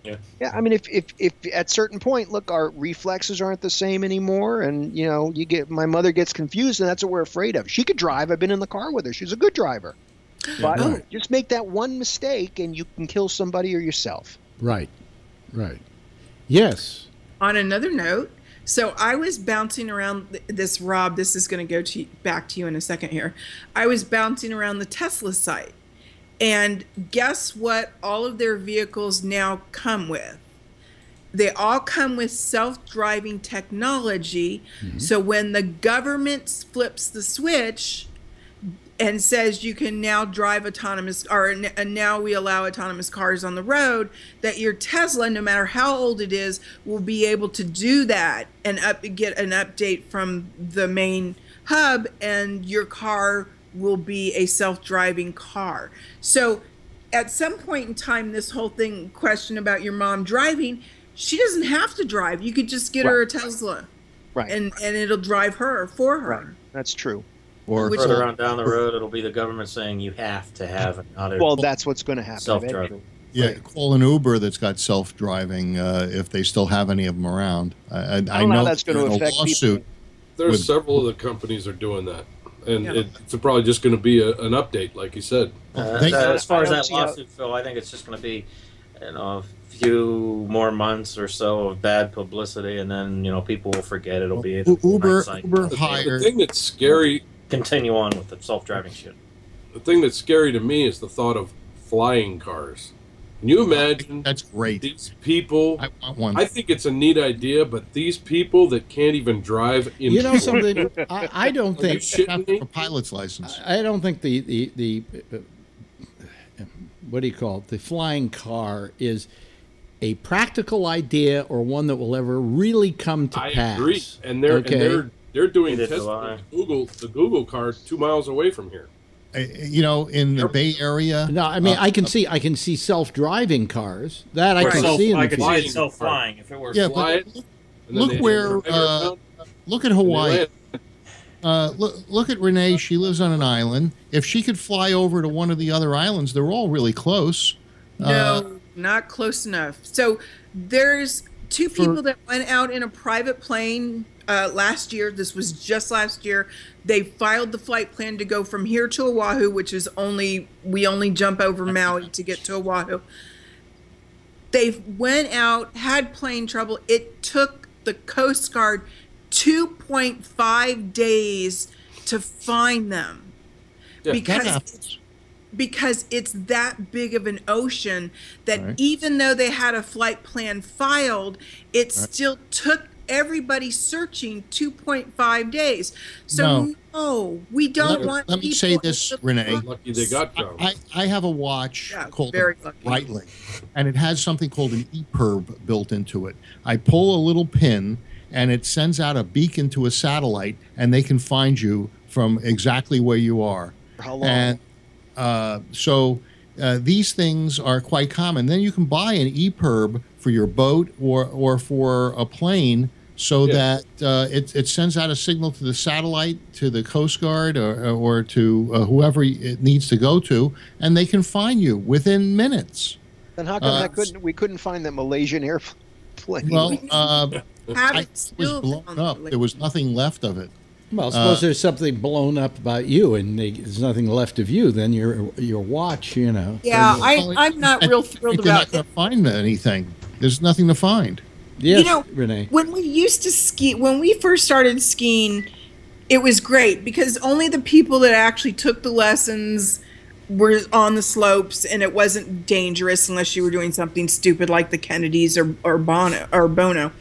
Yeah. I mean, if at certain point, look, our reflexes aren't the same anymore, and my mother gets confused, and that's what we're afraid of. She could drive. I've been in the car with her. She's a good driver. But just make that one mistake and you can kill somebody or yourself. Right. Yes. On another note, so I was bouncing around this, Rob, this is going to go back to you in a second here. I was bouncing around the Tesla site. And guess what all of their vehicles now come with? They all come with self-driving technology. Mm-hmm. So when the government flips the switch and says you can now drive autonomous, and now we allow autonomous cars on the road, that your Tesla, no matter how old it is, will be able to do that and get an update from the main hub, and your car will be a self-driving car. So at some point in time, this whole question about your mom driving, she doesn't have to drive. You could just get her a Tesla. Right. And it'll drive her for her. Right. That's true. Or further on down the road, it'll be the government saying you have to have an auto. Well, that's what's going to happen. Self-driving. Yeah, call an Uber that's got self-driving if they still have any of them around. I know how that's going to affect people. There's several of the companies are doing that. And it's probably just going to be an update, like you said. As far as that lawsuit, Phil, I think it's just going to be, a few more months or so of bad publicity, and then people will forget. It'll be Uber hired. The thing that's scary. Continue on with the self-driving shit. The thing that's scary to me is the thought of flying cars. Can you imagine? That's great. These people. I want one. I think it's a neat idea, but these people that can't even drive. Something. I don't think. A pilot's license. I don't think the what do you call it? The flying car is a practical idea or one that will ever really come to pass. I agree, and they're doing tests with the Google car 2 miles away from here. In the Bay Area. No, I mean I can see self-driving cars. That I can see. I could see it self-flying if it were. Yeah, but look at Hawaii. Look at Renee. She lives on an island. If she could fly over to one of the other islands, they're all really close. No, not close enough. So there's two people that went out in a private plane last year. This was just last year. They filed the flight plan to go from here to Oahu, which is we only jump over Maui to get to Oahu. They went out, had plane trouble. It took the Coast Guard 2.5 days to find them. Yeah, because it's that big of an ocean that even though they had a flight plan filed, it still took everybody searching 2.5 days. So no, we don't want. Let me say this, Renee. Lucky they got I have a watch called the Breitling, and it has something called an EPIRB built into it. I pull a little pin, and it sends out a beacon to a satellite, and they can find you from exactly where you are. How long? And these things are quite common. Then you can buy an EPIRB for your boat or for a plane, so that it sends out a signal to the satellite, to the Coast Guard, or to whoever it needs to go to, and they can find you within minutes. Then how come we couldn't find that Malaysian airplane? Well, it was blown up. There was nothing left of it. Well, suppose there's something blown up about you, and there's nothing left of you. Then your watch, you know. Yeah, I'm not real thrilled You're not about going to find anything. There's nothing to find. Yes, you know, Renee. When we used to ski, when we first started skiing, it was great because only the people that actually took the lessons were on the slopes, and it wasn't dangerous unless you were doing something stupid like the Kennedys or Bono.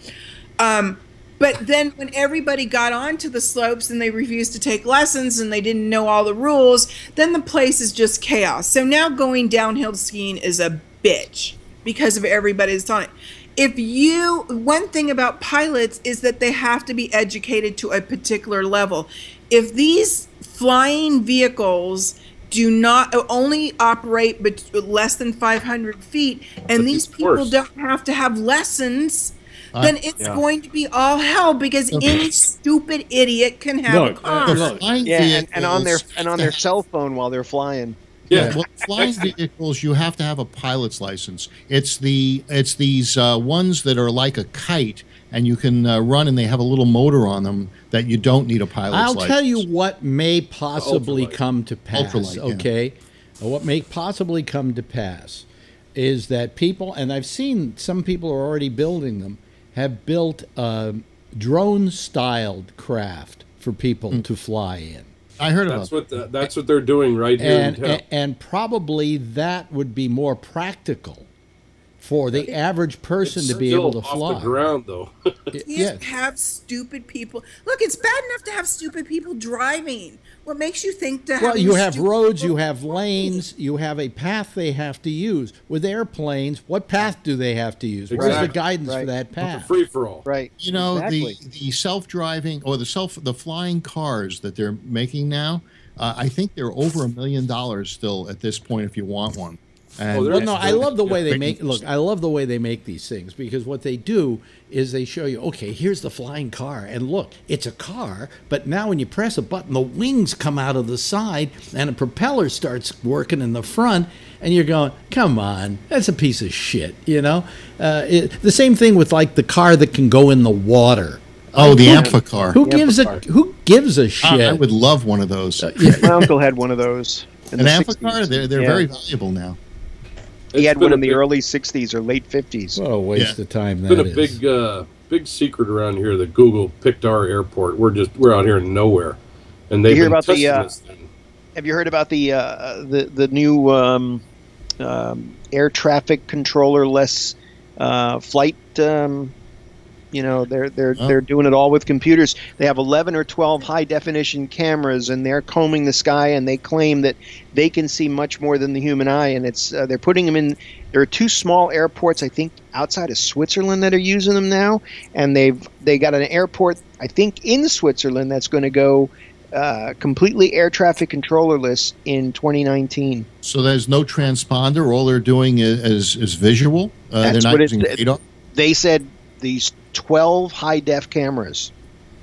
But then when everybody got onto the slopes and they refused to take lessons and they didn't know all the rules, then the place is just chaos. So now going downhill skiing is a bitch because of everybody that's on it. One thing about pilots is that they have to be educated to a particular level. If these flying vehicles do not only operate less than 500 feet, and these people don't have to have lessons, then it's going to be all hell because any stupid idiot can have a car. And on their cell phone while they're flying. Yeah, well, flying vehicles, you have to have a pilot's license. It's these ones that are like a kite, and you can run, and they have a little motor on them that you don't need a pilot's license. I'll tell you what may possibly come to pass, okay? What may possibly come to pass is that people, and I've seen some people are already building them, have built drone-styled craft for people to fly in. I heard about that. That's what they're doing right here in town. And probably that would be more practical for the average person to be able to fly. Off the ground, though. You have stupid people. Look, it's bad enough to have stupid people driving. What makes you think that? Well, you have roads, you have lanes, you have a path they have to use. With airplanes, what path do they have to use? Exactly. Where's the guidance for that path? Free for all. Right. You know, the self-driving or the flying cars that they're making now, I think they're over $1 million still at this point if you want one. And I love the way they make. Look, I love the way they make these things because what they do is they show you, okay, here's the flying car, and look, it's a car, but now when you press a button, the wings come out of the side, and a propeller starts working in the front, and you're going, come on, that's a piece of shit, you know. The same thing with like the car that can go in the water. Oh, the Amphicar. Who gives a shit? I would love one of those. My uncle had one of those. An Amphicar, they're very valuable now. He had one in the early 60s or late 50s. What a waste of time that is. It's been a big secret around here that Google picked our airport. We're out here in nowhere. And they've been testing this thing. Have you heard about the new air traffic controller-less flight? They're doing it all with computers. They have 11 or 12 high-definition cameras, and they're combing the sky, and they claim that they can see much more than the human eye. And it's they're putting them in. There are 2 small airports, I think, outside of Switzerland that are using them now, and they got an airport, I think, in Switzerland that's going to go completely air traffic controllerless in 2019. So there's no transponder. All they're doing is visual. They're not using radar. They said these 12 high-def cameras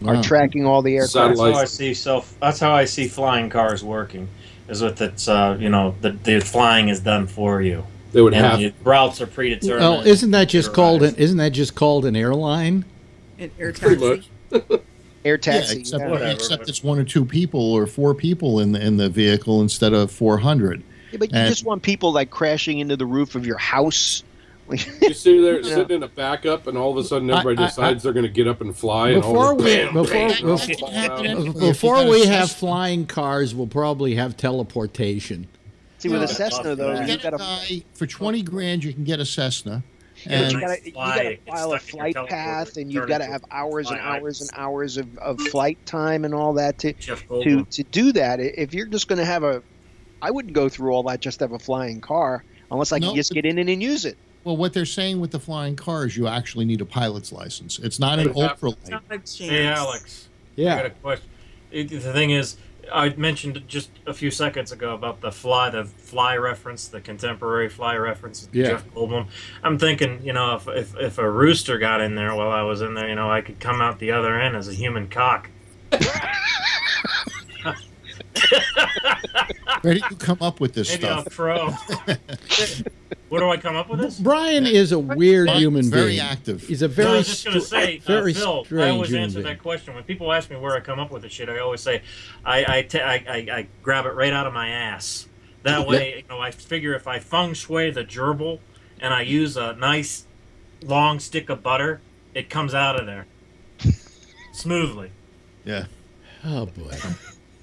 are tracking all the aircraft. That's how I see flying cars working. Is with its the flying is done for you. They would have routes are predetermined. Well, isn't that just called an airline? An air taxi. Air taxi. Except it's 1 or 2 people or 4 people in the vehicle instead of 400. Yeah, but you just want people like crashing into the roof of your house. You see there sitting in a backup, and all of a sudden everybody decides they're going to get up and fly. Before we have flying cars, we'll probably have teleportation. See, with a Cessna, though, you got for $20,000 you can get a Cessna. And you got to file a flight path, and you've got to have hours and hours and hours of flight time and all that to do that. If you're just going to have I wouldn't go through all that just to have a flying car unless I can just get in and use it. Well, what they're saying with the flying cars, you actually need a pilot's license. It's not an ultralight. Hey, Alex. Yeah. I got a question. The thing is, I mentioned just a few seconds ago about the fly reference, the contemporary fly reference, Jeff Goldblum. I'm thinking, if a rooster got in there while I was in there, I could come out the other end as a human cock. Where did you come up with this Maybe stuff? I'll pro. What do I come up with this? Brian is a weird human being. Very active. He's a very I was just going to say, very Phil, strange I always human answer being. that question. When people ask me where I come up with this shit, I always say, I grab it right out of my ass. That way, I figure if I feng shui the gerbil and I use a nice long stick of butter, it comes out of there smoothly. Yeah. Oh, boy.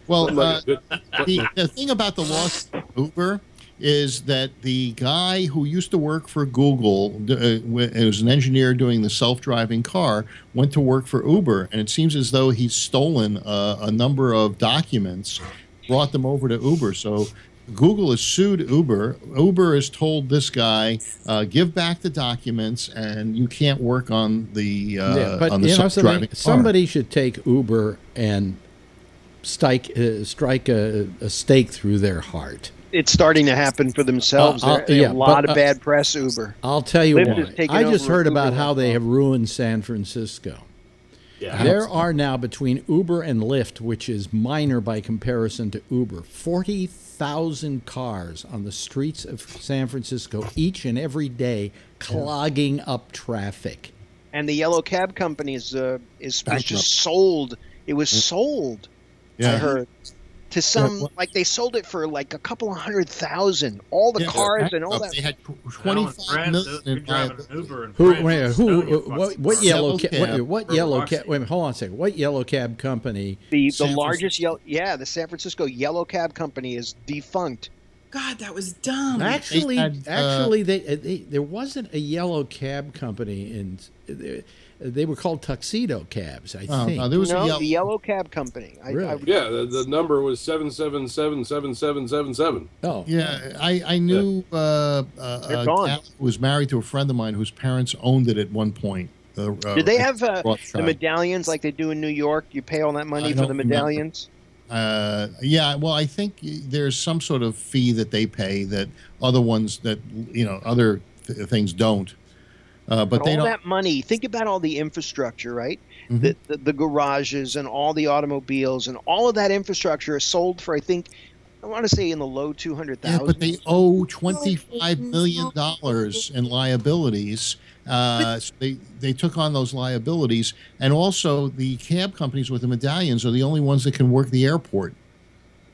Well, the thing about the loss of Uber is that the guy who used to work for Google, was an engineer doing the self-driving car, went to work for Uber, and it seems as though he's stolen a number of documents, brought them over to Uber. So Google has sued Uber. Uber has told this guy, give back the documents, and you can't work on the self-driving car. Somebody should take Uber and strike a stake through their heart. It's starting to happen for themselves. A lot of bad press, Uber. I'll tell you why. I just heard about how they have ruined San Francisco. Yeah. There are now, between Uber and Lyft, which is minor by comparison to Uber, 40,000 cars on the streets of San Francisco each and every day, clogging up traffic. And the yellow cab company is just sold. It was sold. I heard. To some, like they sold it for like a couple of 100,000. All the cars and all that. They had 25 million. What yellow cab? Wait, hold on a second. What yellow cab company? The largest the San Francisco yellow cab company is defunct. God, that was dumb. Actually, there wasn't a yellow cab company in. They were called tuxedo cabs, I think. No, there was the yellow cab company. Really? The number was 7777777. Oh, yeah. I knew a guy who was married to a friend of mine whose parents owned it at one point. Did they have the medallions like they do in New York? You pay all that money for the medallions? Yeah. Well, I think there's some sort of fee that they pay that other ones that other things don't. But all that money, think about all the infrastructure, right? Mm-hmm. The garages and all the automobiles and all of that infrastructure is sold for, I want to say in the low 200,000. Yeah, but they owe $25 million in liabilities. So they took on those liabilities. And also the cab companies with the medallions are the only ones that can work the airport.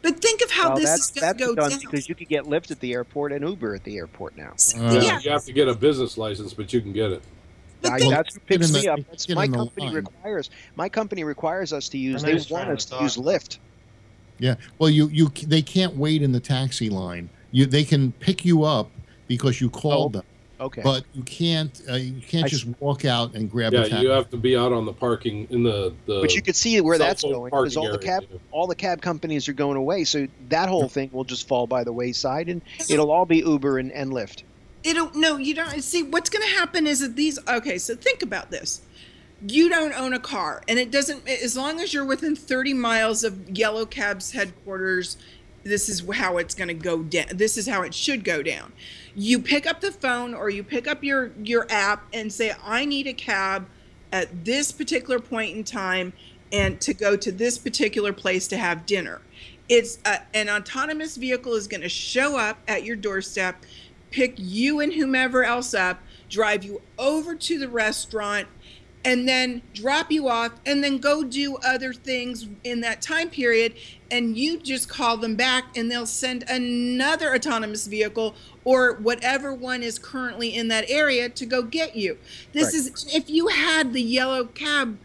But think of how this is going to go down. Because you could get Lyft at the airport and Uber at the airport now. You have to get a business license, but you can get it. That's what picks me up. That's my company requires. My company requires us to use. They want us to use Lyft. Yeah. Well, they can't wait in the taxi line. They can pick you up because you called them. Okay. But you can't just walk out and grab a taxi. Yeah, you have to be out on the parking in the But you could see where that's going because all the cab companies are going away, so that whole thing will just fall by the wayside, and it'll all be Uber and Lyft. You don't see what's going to happen is that these. Okay, so think about this. You don't own a car, and it doesn't. As long as you're within 30 miles of Yellow Cab's headquarters, this is how it's going to go down. This is how it should go down. You pick up the phone or you pick up your app and say, I need a cab at this particular point in time and to go to this particular place to have dinner. It's an autonomous vehicle is going to show up at your doorstep, pick you and whomever else up, drive you over to the restaurant, and then drop you off and then go do other things in that time period. And you just call them back and they'll send another autonomous vehicle or whatever one is currently in that area to go get you. This is, if you had the yellow cab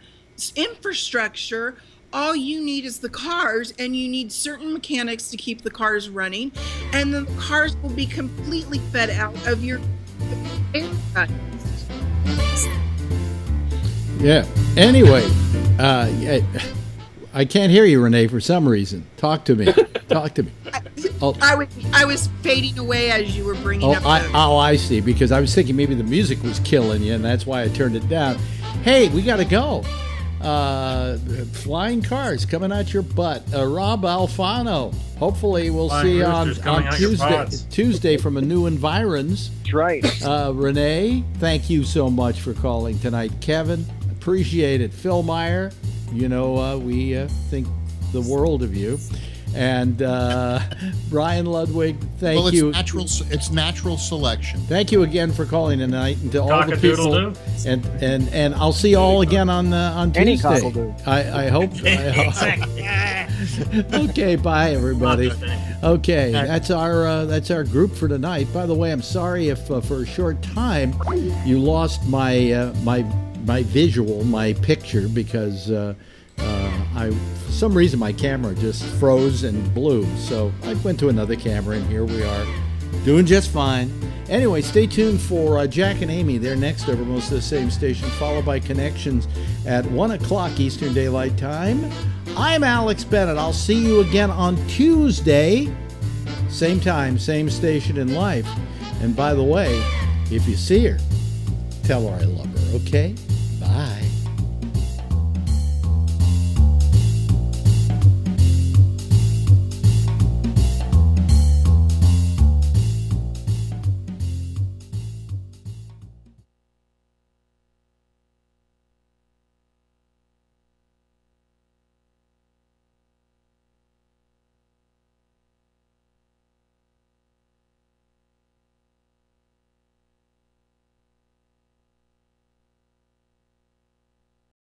infrastructure, all you need is the cars and you need certain mechanics to keep the cars running. And the cars will be completely fed out of your area. Yeah. Anyway, I can't hear you, Renee, for some reason. Talk to me. Talk to me. I was fading away as you were bringing up. I see. Because I was thinking maybe the music was killing you, and that's why I turned it down. Hey, we got to go. Flying cars coming out your butt. Rob Alfano. Hopefully, we'll see you on Tuesday from a new Environs. That's right. Renee, thank you so much for calling tonight. Kevin, appreciate it. Phil Meyer, we think the world of you. And Brian Ludwig, thank you. It's natural selection. Thank you again for calling tonight, and to all the people. And I'll see you all again on Tuesday. Any cockle-doo. I hope. Okay, bye everybody. Okay, that's our group for tonight. By the way, I'm sorry if for a short time you lost my my visual, my picture, because for some reason my camera just froze and blew. So I went to another camera, and here we are, doing just fine. Anyway, stay tuned for Jack and Amy. They're next over most of the same station, followed by Connections at 1 o'clock Eastern Daylight Time. I'm Alex Bennett. I'll see you again on Tuesday. Same time, same station in life. And by the way, if you see her, tell her I love her, okay?